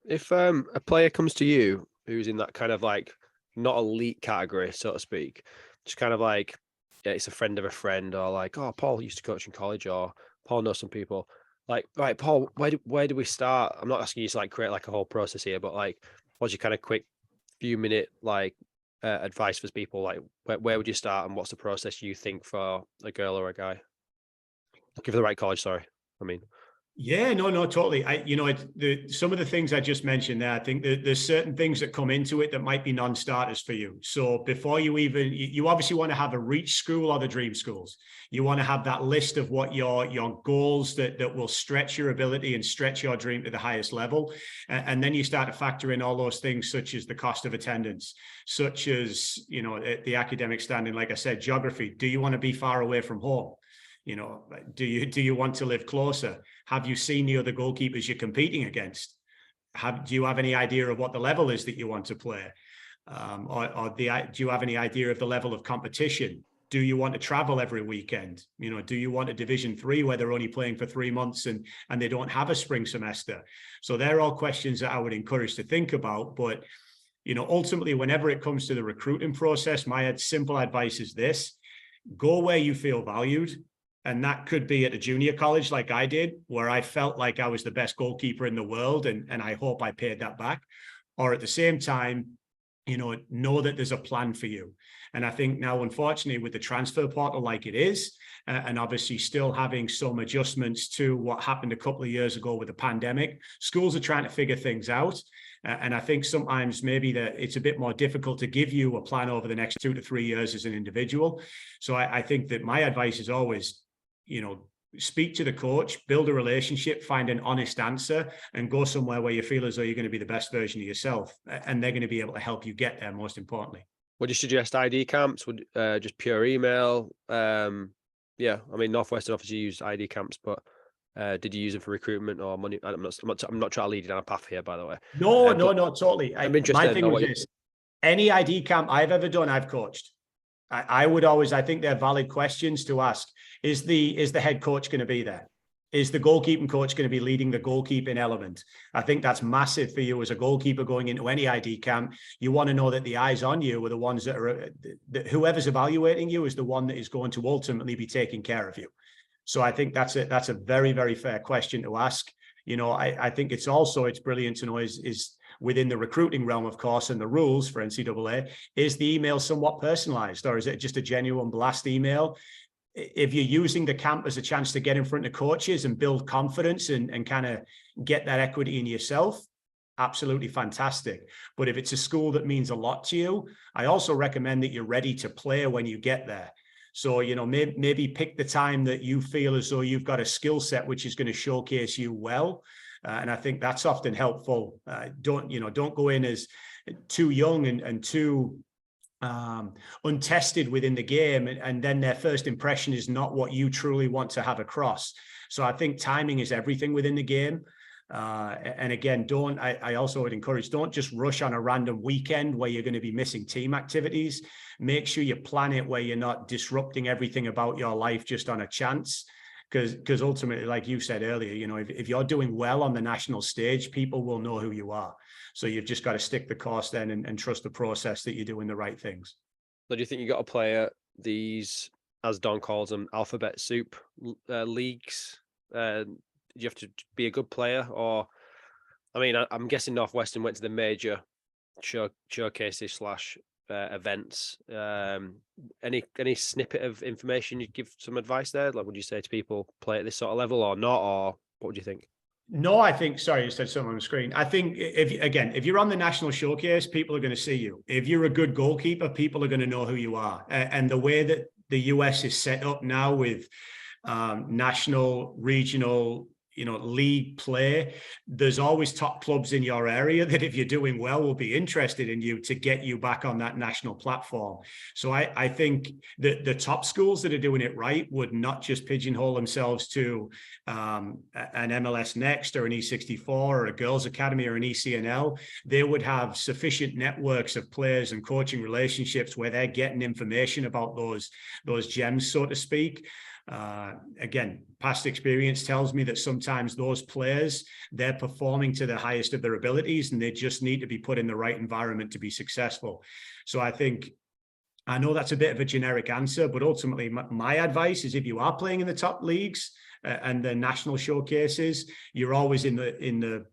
If a player comes to you who's in that kind of like not elite category, so to speak, just kind of like, yeah, it's a friend of a friend, or like, oh, Paul used to coach in college, or Paul knows some people. Like, right, Paul, where do we start? I'm not asking you to like create like a whole process here, but like, what's your kind of quick few minute like advice for people? Like, where would you start, and what's the process you think for a girl or a guy? Looking for the right college, sorry. I mean, Yeah, no, totally. Some of the things I just mentioned there, I think that there's certain things that come into it that might be non-starters for you. So before you obviously want to have a reach school or the dream schools. You want to have that list of what your goals that will stretch your ability and stretch your dream to the highest level. And then you start to factor in all those things, such as the cost of attendance, such as, the academic standing, like I said, geography. Do you want to be far away from home? Do you want to live closer? Have you seen the other goalkeepers you're competing against? Do you have any idea of what the level is that you want to play? Do you have any idea of the level of competition? Do you want to travel every weekend? Do you want a Division 3 where they're only playing for 3 months and they don't have a spring semester? So they're all questions that I would encourage to think about. But, ultimately, whenever it comes to the recruiting process, my simple advice is this: go where you feel valued. And that could be at a junior college like I did, where I felt like I was the best goalkeeper in the world, and I hope I paid that back. Or at the same time, know that there's a plan for you. And I think now, unfortunately, with the transfer portal like it is, and obviously still having some adjustments to what happened a couple of years ago with the pandemic, schools are trying to figure things out. And I think sometimes maybe that it's a bit more difficult to give you a plan over the next 2 to 3 years as an individual. So I think that my advice is always, speak to the coach, build a relationship, find an honest answer, and go somewhere where you feel as though you're going to be the best version of yourself. And they're going to be able to help you get there, most importantly. Would you suggest ID camps? Would just pure email? Yeah, I mean, Northwestern obviously used ID camps, but did you use them for recruitment or money? I'm not trying to lead you down a path here, by the way. No, totally. I'm interested. My thing was this: any ID camp I've ever done, I've coached. I would always, I think they're valid questions to ask. Is the head coach going to be there? Is the goalkeeping coach going to be leading the goalkeeping element? I think that's massive for you as a goalkeeper going into any ID camp. You want to know that the eyes on you are the ones that whoever's evaluating you is the one that is going to ultimately be taking care of you. So I think that's a very, very fair question to ask. I think it's brilliant to know is within the recruiting realm, of course, and the rules for NCAA, is the email somewhat personalized, or is it just a genuine blast email? If you're using the camp as a chance to get in front of coaches and build confidence and kind of get that equity in yourself, absolutely fantastic. But if it's a school that means a lot to you, I also recommend that you're ready to play when you get there. So, maybe pick the time that you feel as though you've got a skill set which is going to showcase you well. And I think that's often helpful. Don't go in as too young and too untested within the game, and then their first impression is not what you truly want to have across. So I think timing is everything within the game. And again, I also would encourage, don't just rush on a random weekend where you're going to be missing team activities. Make sure you plan it where you're not disrupting everything about your life just on a chance. Because ultimately, like you said earlier, if you're doing well on the national stage, people will know who you are. So you've just got to stick the course then and trust the process that you're doing the right things. So do you think you got to play at these, as Don calls them, alphabet soup leagues? Do you have to be a good player? Or, I mean, I'm guessing Northwestern went to the major showcases / events. Any snippet of information you'd give some advice there? Like, would you say to people play at this sort of level or not? Or what would you think? No, I think, sorry, you said something on the screen. I think if you're on the national showcase, people are going to see you. If you're a good goalkeeper, people are going to know who you are. And the way that the US is set up now with national, regional, league play, there's always top clubs in your area that if you're doing well will be interested in you to get you back on that national platform. So I think that the top schools that are doing it right would not just pigeonhole themselves to an MLS Next or an E64 or a Girls Academy or an ECNL. They would have sufficient networks of players and coaching relationships where they're getting information about those gems, so to speak. Again, past experience tells me that sometimes those players, they're performing to the highest of their abilities and they just need to be put in the right environment to be successful. So I know that's a bit of a generic answer, but ultimately my advice is if you are playing in the top leagues and the national showcases, you're always in the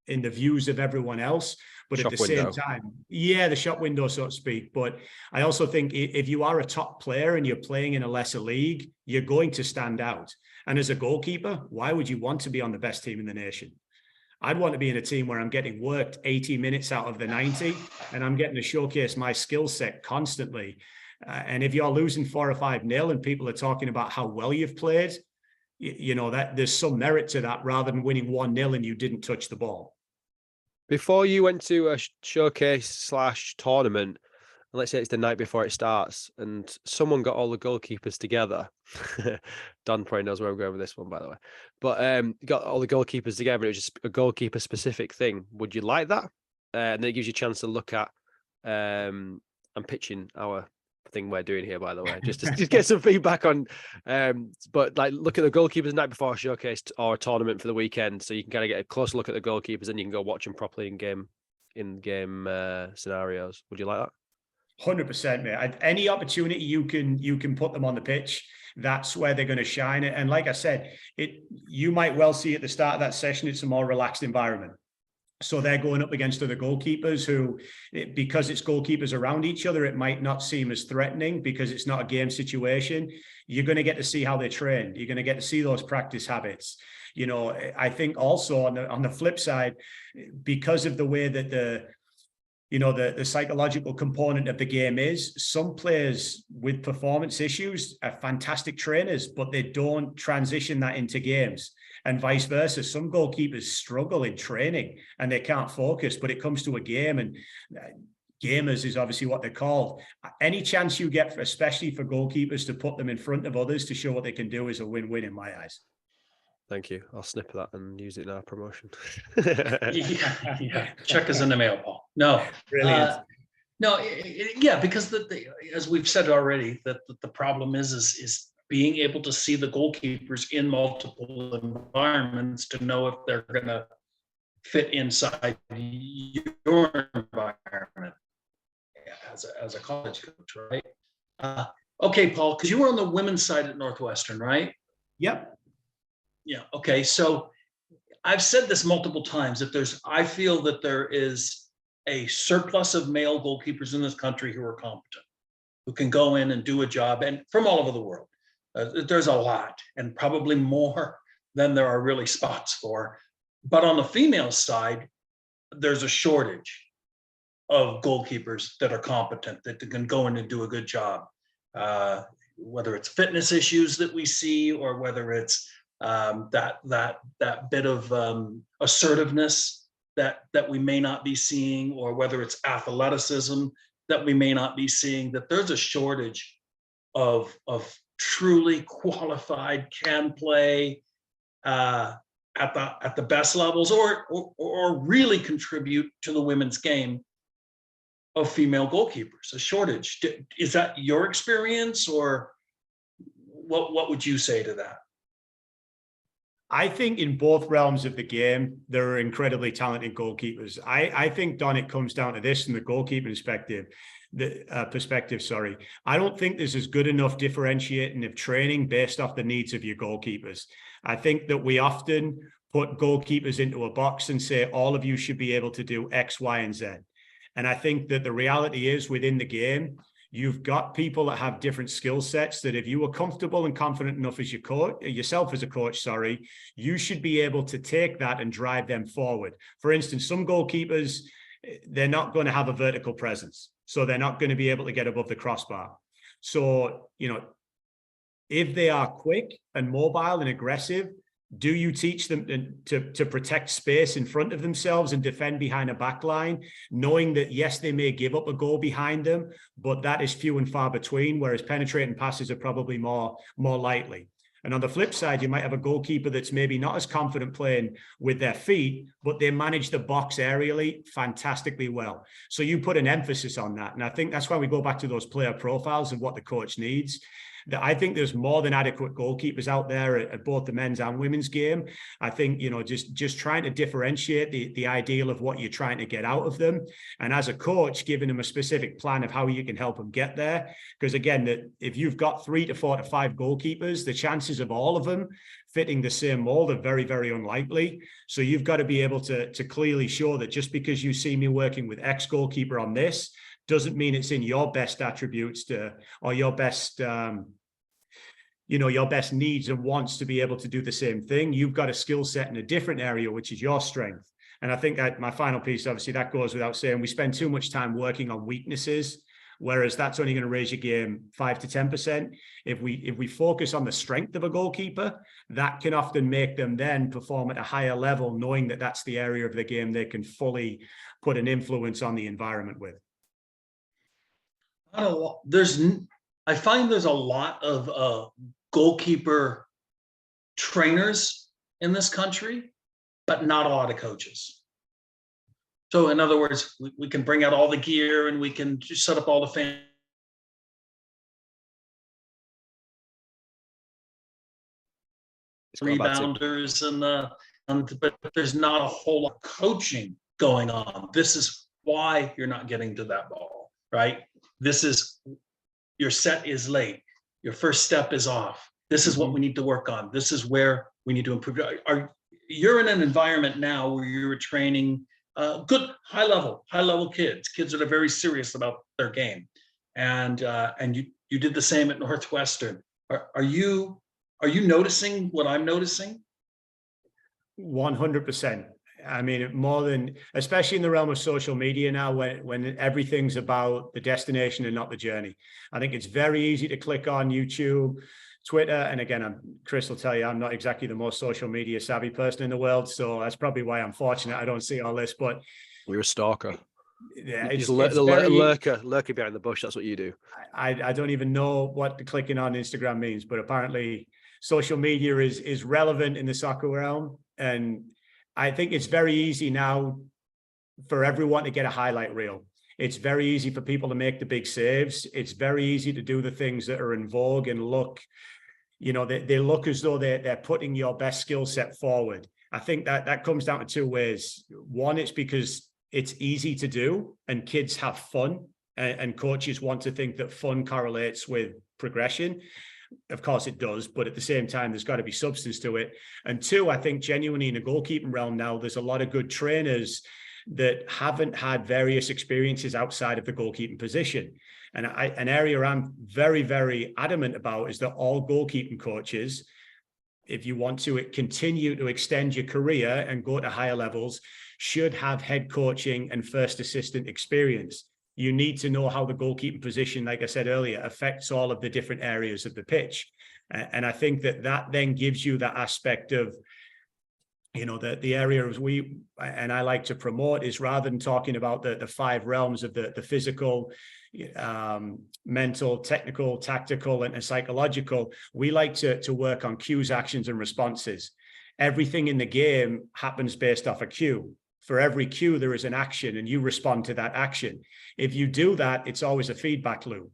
views of everyone else. But at the same time, the shop window, so to speak. But I also think if you are a top player and you're playing in a lesser league, you're going to stand out. And as a goalkeeper, why would you want to be on the best team in the nation? I'd want to be in a team where I'm getting worked 80 minutes out of the 90 and I'm getting to showcase my skill set constantly. And if you're losing 4 or 5-0 and people are talking about how well you've played, you know, that there's some merit to that rather than winning 1-0 and you didn't touch the ball. Before you went to a showcase / tournament, and let's say it's the night before it starts, and someone got all the goalkeepers together. Don probably knows where I'm going with this one, by the way. But got all the goalkeepers together, and it was just a goalkeeper specific thing. Would you like that? And then it gives you a chance to look at. I'm pitching our thing we're doing here, by the way, just to get some feedback on. But like, look at the goalkeepers the night before a showcase or a tournament for the weekend, so you can kind of get a close look at the goalkeepers, and you can go watch them properly in game scenarios. Would you like that? 100%, mate. Any opportunity you can put them on the pitch, that's where they're going to shine. And like I said, you might well see at the start of that session, it's a more relaxed environment. So they're going up against other goalkeepers who, because it's goalkeepers around each other, it might not seem as threatening because it's not a game situation. You're going to get to see how they train. You're going to get to see those practice habits. You know, I think also on the flip side, because of the way that the psychological component of the game is, some players with performance issues are fantastic trainers, but they don't transition that into games, and vice versa. Some goalkeepers struggle in training and they can't focus, but it comes to a game, and gamers is obviously what they're called. Any chance you get, especially for goalkeepers, to put them in front of others to show what they can do is a win-win in my eyes. Thank you. I'll snip that and use it in our promotion. Yeah. Check us in the mail, Paul. No, Brilliant. Yeah, because as we've said already, that the problem is being able to see the goalkeepers in multiple environments to know if they're going to fit inside your environment as a college coach, right? Okay, Paul, because you were on the women's side at Northwestern, right? Yep. Yeah. Okay. So I've said this multiple times, I feel that there is a surplus of male goalkeepers in this country who are competent, who can go in and do a job, and from all over the world. There's a lot, and probably more than there are really spots for. But on the female side, there's a shortage of goalkeepers that are competent, that can go in and do a good job. Whether it's fitness issues that we see, or whether it's that bit of assertiveness that we may not be seeing, or whether it's athleticism that we may not be seeing, that there's a shortage of truly qualified, can play at the best levels, or really contribute to the women's game, of female goalkeepers. A shortage. Is that your experience, or what would you say to that? I think in both realms of the game, there are incredibly talented goalkeepers. I think, Don, it comes down to this from the goalkeeping perspective. I don't think there's as good enough differentiating of training based off the needs of your goalkeepers. I think that we often put goalkeepers into a box and say, all of you should be able to do X, Y, and Z. And I think that the reality is, within the game, you've got people that have different skill sets, that if you are comfortable and confident enough as yourself as a coach, you should be able to take that and drive them forward. For instance, some goalkeepers, they're not going to have a vertical presence, so they're not going to be able to get above the crossbar. So, if they are quick and mobile and aggressive, do you teach them to protect space in front of themselves and defend behind a back line, knowing that, yes, they may give up a goal behind them, but that is few and far between, whereas penetrating passes are probably more likely. And on the flip side, you might have a goalkeeper that's maybe not as confident playing with their feet, but they manage the box aerially fantastically well. So you put an emphasis on that. And I think that's why we go back to those player profiles and what the coach needs. That I think there's more than adequate goalkeepers out there at both the men's and women's game. I think, just trying to differentiate the ideal of what you're trying to get out of them. And as a coach, giving them a specific plan of how you can help them get there. Because again, if you've got 3 to 4 to 5 goalkeepers, the chances of all of them fitting the same mold are very, very unlikely. So you've got to be able to clearly show that just because you see me working with X goalkeeper on this, doesn't mean it's in your best attributes or your best your best needs and wants to be able to do the same thing. You've got a skill set in a different area, which is your strength. And I think that my final piece, obviously, that goes without saying, we spend too much time working on weaknesses, whereas that's only going to raise your game 5 to 10%. If we focus on the strength of a goalkeeper, that can often make them then perform at a higher level, knowing that that's the area of the game they can fully put an influence on the environment with. I find there's a lot of goalkeeper trainers in this country, but not a lot of coaches. So in other words, we can bring out all the gear and we can just set up all the rebounders but there's not a whole lot of coaching going on. This is why you're not getting to that ball, right? This is, your set is late. Your first step is off. This is what we need to work on. This is where we need to improve. You're in an environment now where you're training good high level kids that are very serious about their game, and you did the same at Northwestern. Are you noticing what I'm noticing? 100%. I mean, more than, especially in the realm of social media now, when everything's about the destination and not the journey. I think it's very easy to click on YouTube, Twitter, and again, Chris will tell you, I'm not exactly the most social media savvy person in the world, so that's probably why I'm fortunate I don't see all this. But you're a stalker. Yeah, it's lurker behind the bush. That's what you do. I don't even know what the clicking on Instagram means, but apparently social media is relevant in the soccer realm, and I think it's very easy now for everyone to get a highlight reel. It's very easy for people to make the big saves. It's very easy to do the things that are in vogue and look, they look as though they're putting your best skill set forward. I think that comes down to two ways. One, it's because it's easy to do and kids have fun, and coaches want to think that fun correlates with progression. Of course it does, but at the same time, there's got to be substance to it. And two, I think genuinely in the goalkeeping realm now, there's a lot of good trainers that haven't had various experiences outside of the goalkeeping position. And an area I'm very, very adamant about is that all goalkeeping coaches, if you want to continue to extend your career and go to higher levels, should have head coaching and first assistant experience. You need to know how the goalkeeping position, like I said earlier, affects all of the different areas of the pitch. And I think that then gives you that aspect of, the areas I like to promote is, rather than talking about the 5 realms of the physical, mental, technical, tactical, and psychological, we like to work on cues, actions, and responses. Everything in the game happens based off a cue. For every cue, there is an action, and you respond to that action. If you do that, it's always a feedback loop.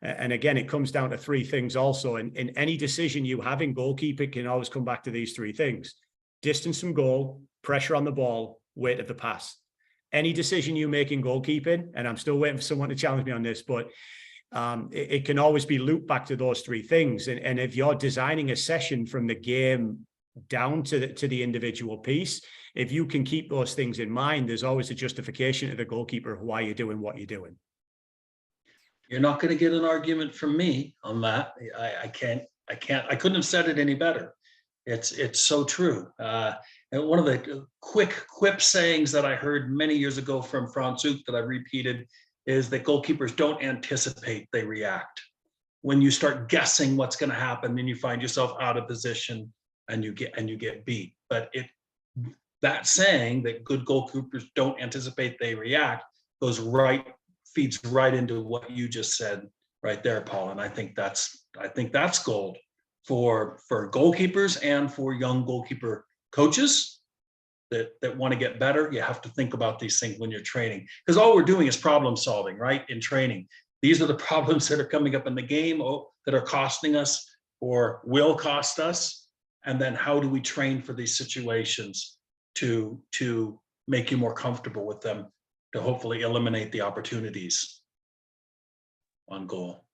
And again, it comes down to 3 things also. In any decision you have in goalkeeping, can always come back to these 3 things: distance from goal, pressure on the ball, weight of the pass. Any decision you make in goalkeeping, and I'm still waiting for someone to challenge me on this, but it can always be looped back to those 3 things. And if you're designing a session from the game down to the individual piece, if you can keep those things in mind, there's always a justification to the goalkeeper of why you're doing what you're doing. You're not going to get an argument from me on that. I couldn't have said it any better. It's so true. And one of the quick quip sayings that I heard many years ago from Franz Zook that I repeated is that goalkeepers don't anticipate, they react. When you start guessing what's going to happen, then you find yourself out of position and you get beat. But that saying that good goalkeepers don't anticipate, they react feeds right into what you just said right there, Paul. And I think that's gold for goalkeepers and for young goalkeeper coaches that want to get better. You have to think about these things when you're training, because all we're doing is problem solving, right? In training, these are the problems that are coming up in the game that are costing us or will cost us. And then how do we train for these situations to make you more comfortable with them, to hopefully eliminate the opportunities on goal.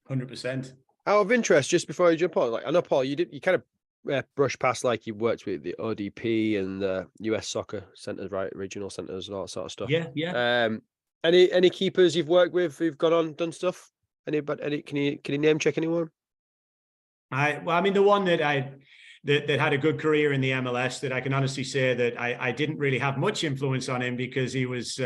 100%. Out of interest, just before you jump on, like I know, Paul, you kind of brush past, like you worked with the ODP and the US soccer centers, right? Regional centers and all that sort of stuff. Yeah. Any keepers you've worked with who've gone on, done stuff? Can you name check anyone? I mean, the one that that had a good career in the MLS, that I can honestly say that I didn't really have much influence on him, because he was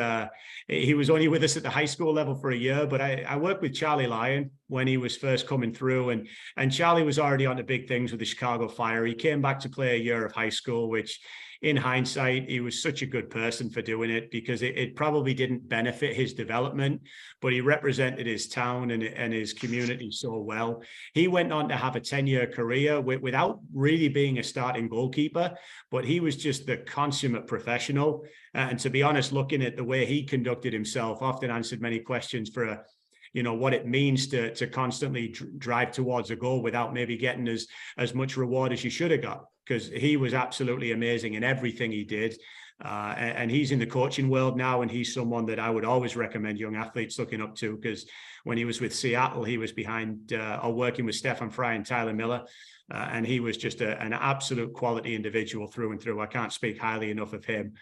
only with us at the high school level for a year. But I worked with Charlie Lyon when he was first coming through, and Charlie was already on to big things with the Chicago Fire. He came back to play a year of high school, which in hindsight, he was such a good person for doing it, because it probably didn't benefit his development, but he represented his town and his community so well. He went on to have a 10-year career without really being a starting goalkeeper, but he was just the consummate professional. And to be honest, looking at the way he conducted himself, often answered many questions for what it means to constantly drive towards a goal without maybe getting as much reward as you should have got, because he was absolutely amazing in everything he did. And he's in the coaching world now, and he's someone that I would always recommend young athletes looking up to, because when he was with Seattle, he was behind or working with Stefan Fry and Tyler Miller. And he was just an absolute quality individual through and through. I can't speak highly enough of him.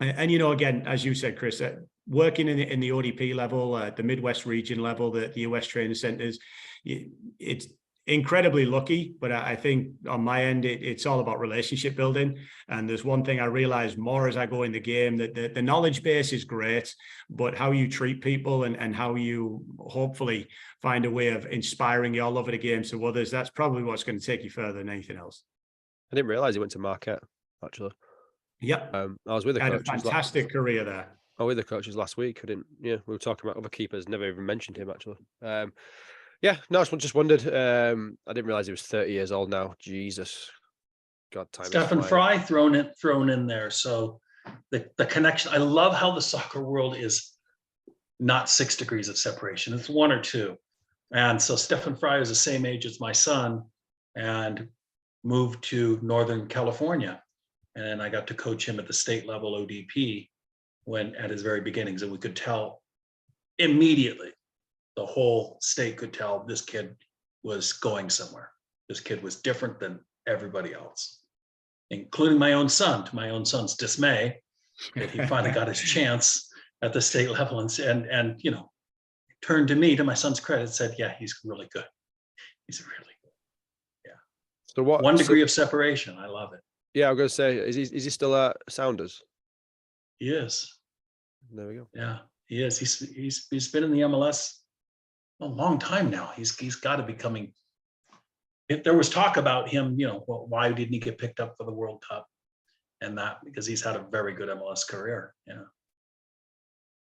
And again, as you said, Chris, working in the ODP level, the Midwest region level, the US training centers, it's incredibly lucky. But I think on my end, it's all about relationship building. And there's one thing I realize more as I go in the game, that the knowledge base is great, but how you treat people and how you hopefully find a way of inspiring your love of the game to others, that's probably what's going to take you further than anything else. I didn't realize he went to Marquette, actually. Yep. I was with the had coach. a fantastic career there. I was with the coaches last week. We were talking about other keepers, never even mentioned him, actually. Yeah, no, I just wondered. I didn't realize he was 30 years old now. Jesus. God, time. Stefan Fry thrown in there. So the connection, I love how the soccer world is not 6 degrees of separation. It's 1 or 2. And so Stefan Fry is the same age as my son and moved to Northern California. And I got to coach him at the state level ODP at his very beginnings. And we could tell immediately, the whole state could tell this kid was going somewhere. This kid was different than everybody else, including my own son, to my own son's dismay, that he finally got his chance at the state level and turned to me, to my son's credit, said, yeah, he's really good. He's really good. Yeah. So what? 1 degree of separation. I love it. Yeah, I was going to say, is he still at Sounders? He is. There we go. Yeah, he is. He's been in the MLS a long time now. He's got to be coming. There was talk about him, why didn't he get picked up for the World Cup? And that because he's had a very good MLS career. Yeah.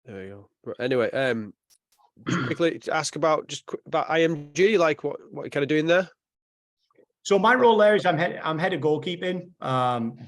There you go. But anyway, quickly to ask about IMG, like what you're kind of doing there. So my role there is I'm head of goalkeeping,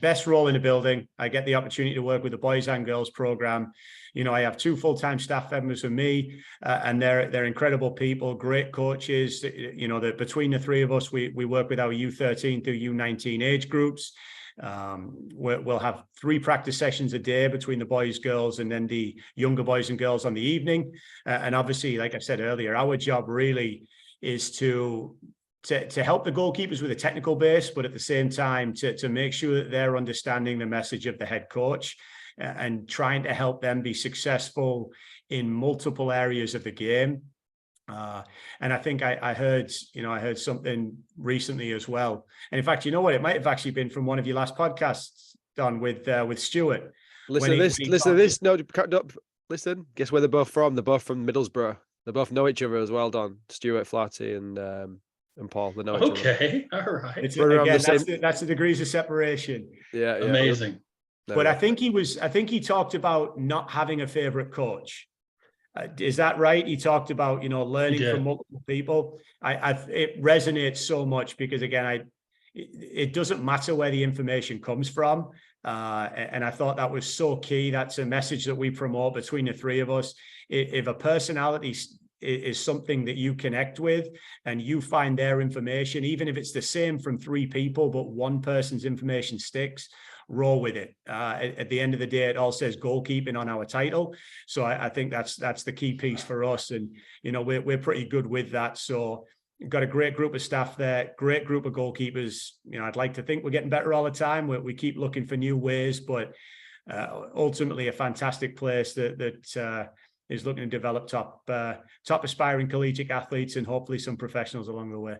best role in the building. I get the opportunity to work with the boys and girls program. I have 2 full-time staff members with me, and they're incredible people, great coaches. That between the 3 of us, we work with our U13 through U19 age groups. We'll have 3 practice sessions a day between the boys, girls, and then the younger boys and girls on the evening. And obviously, like I said earlier, our job really is to help the goalkeepers with a technical base, but at the same time to make sure that they're understanding the message of the head coach and trying to help them be successful in multiple areas of the game. And I think I heard something recently as well. And in fact, it might have actually been from one of your last podcasts, Don, with Stuart. Listen to this. No, listen. Guess where they're both from? They're both from Middlesbrough. They both know each other as well, Don. Stuart Flaherty and Paul. They know each other. Okay, all right. Again, that's the degrees of separation. Yeah. Amazing. But I think he talked about not having a favorite coach. Is that right? He talked about, learning from multiple people. It resonates so much because again, it doesn't matter where the information comes from. And I thought that was so key. That's a message that we promote between the 3 of us. If a personality is something that you connect with and you find their information, even if it's the same from 3 people, but one person's information sticks, roll with it. At the end of the day, it all says goalkeeping on our title. So I think that's the key piece for us. And, we're pretty good with that. So we've got a great group of staff there, great group of goalkeepers. I'd like to think we're getting better all the time. We keep looking for new ways, but ultimately a fantastic place that is looking to develop top aspiring collegiate athletes and hopefully some professionals along the way.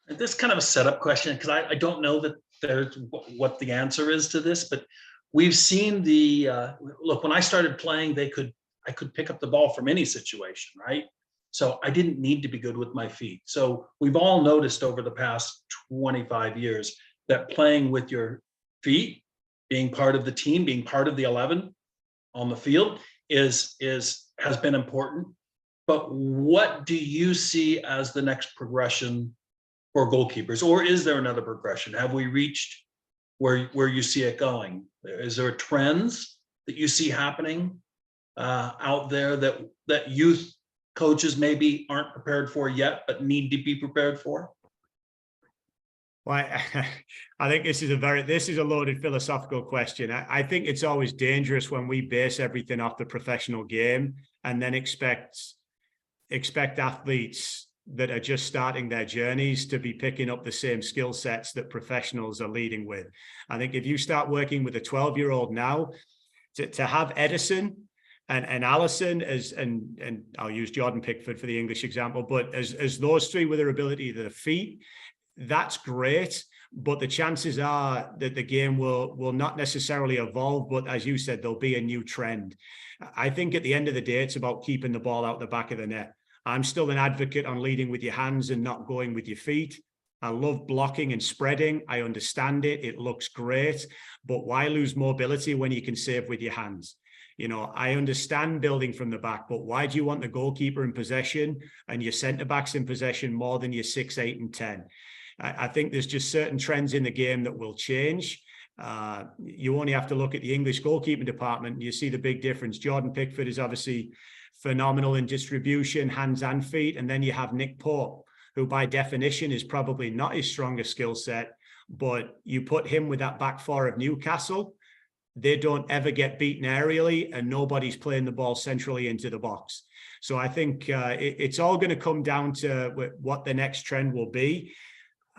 This is kind of a setup question because I don't know that there's what the answer is to this, but we've seen look, when I started playing, I could pick up the ball from any situation, right? So I didn't need to be good with my feet. So we've all noticed over the past 25 years that playing with your feet, being part of the team, being part of the 11 on the field has been important. But what do you see as the next progression for goalkeepers, or is there another progression? Have we reached where you see it going? Is there trends that you see happening out there that youth coaches maybe aren't prepared for yet, but need to be prepared for? Well, I think this is a loaded philosophical question. I think it's always dangerous when we base everything off the professional game and then expect athletes that are just starting their journeys to be picking up the same skill sets that professionals are leading with. I think if you start working with a 12-year-old now, to have Edison and Allison and I'll use Jordan Pickford for the English example, but as those three with their ability to the feet, that's great. But the chances are that the game will not necessarily evolve, but as you said, there'll be a new trend. I think at the end of the day, it's about keeping the ball out the back of the net. I'm still an advocate on leading with your hands and not going with your feet. I love blocking and spreading. I understand it. It looks great. But why lose mobility when you can save with your hands? You know, I understand building from the back, but why do you want the goalkeeper in possession and your centre-backs in possession more than your 6, 8, and 10? I think there's just certain trends in the game that will change. You only have to look at the English goalkeeping department and you see the big difference. Jordan Pickford is obviously phenomenal in distribution, hands and feet. And then you have Nick Pope, who by definition is probably not his strongest skill set, but you put him with that back four of Newcastle, they don't ever get beaten aerially and nobody's playing the ball centrally into the box. So I think it's all going to come down to what the next trend will be.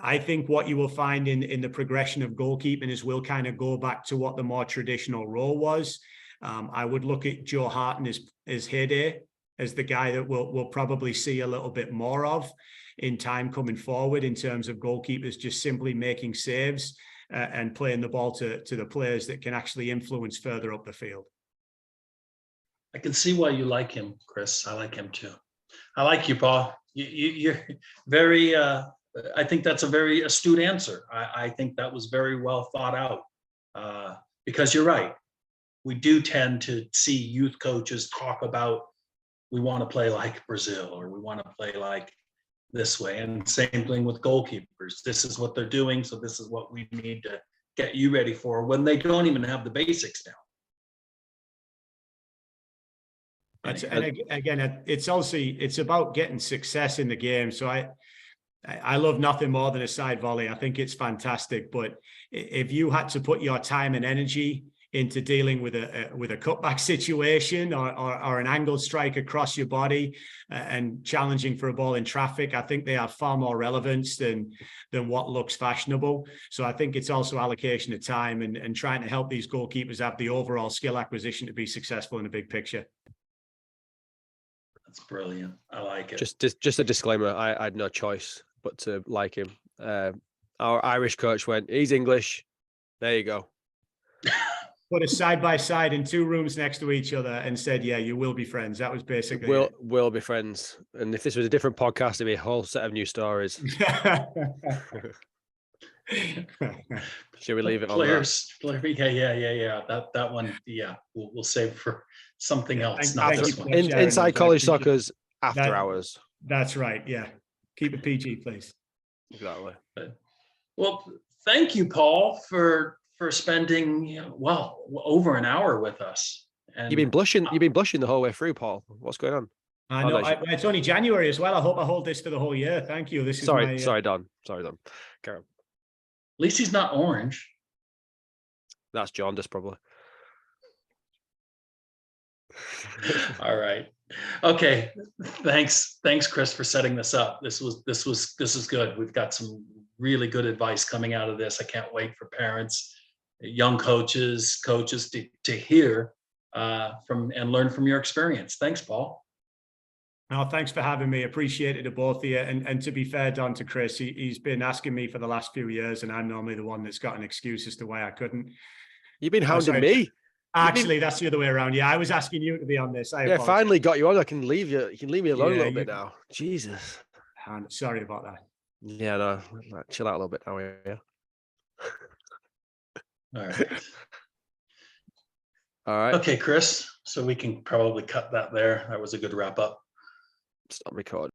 I think what you will find in the progression of goalkeeping is we'll kind of go back to what the more traditional role was. I would look at Joe Hart in his heyday as the guy that we'll probably see a little bit more of in time coming forward in terms of goalkeepers just simply making saves and playing the ball to the players that can actually influence further up the field. I can see why you like him, Chris. I like him too. I like you, Paul. You're very, I think that's a very astute answer. I think that was very well thought out because you're right. We do tend to see youth coaches talk about, we want to play like Brazil or we want to play like this way. And same thing with goalkeepers. This is what they're doing. So this is what we need to get you ready for when they don't even have the basics down. And again, it's about getting success in the game. So I love nothing more than a side volley. I think it's fantastic. But if you had to put your time and energy into dealing with a cutback situation or an angled strike across your body and challenging for a ball in traffic, I think they have far more relevance than what looks fashionable. So I think it's also allocation of time and trying to help these goalkeepers have the overall skill acquisition to be successful in the big picture. That's brilliant. I like it. Just a disclaimer. I had no choice but to like him. Our Irish coach went, he's English. There you go. Put us side by side in 2 rooms next to each other and said, yeah, you will be friends. That was basically we'll be friends. And if this was a different podcast, it'd be a whole set of new stories. Should we leave it on that? Yeah. That one, yeah, we'll save for something else. Inside college soccer's after hours. That's right. Yeah. Keep it PG, please. Exactly. Well, thank you, Paul, for spending over an hour with us. And you've been blushing the whole way through, Paul. What's going on? I know. It's only January as well. I hope I hold this for the whole year. Thank you. Sorry, Don. Carry on. At least he's not orange. That's jaundice, probably. All right. Okay. Thanks, Chris, for setting this up. This is good. We've got some really good advice coming out of this. I can't wait for parents, young coaches to hear and learn from your experience. Thanks, Paul. No, thanks for having me. Appreciate it, both of you. And to be fair, Don, to Chris, he's been asking me for the last few years, and I'm normally the one that's got an excuse as to why I couldn't. You've been hounding sorry. me. Actually, that's the other way around. Yeah, I was asking you to be on this. I apologize. Finally got you on. I can leave you. You can leave me alone a little bit now. Jesus. Sorry about that. Yeah, no, chill out a little bit now. Yeah. All right. All right. Okay, Chris. So we can probably cut that there. That was a good wrap up. Stop recording.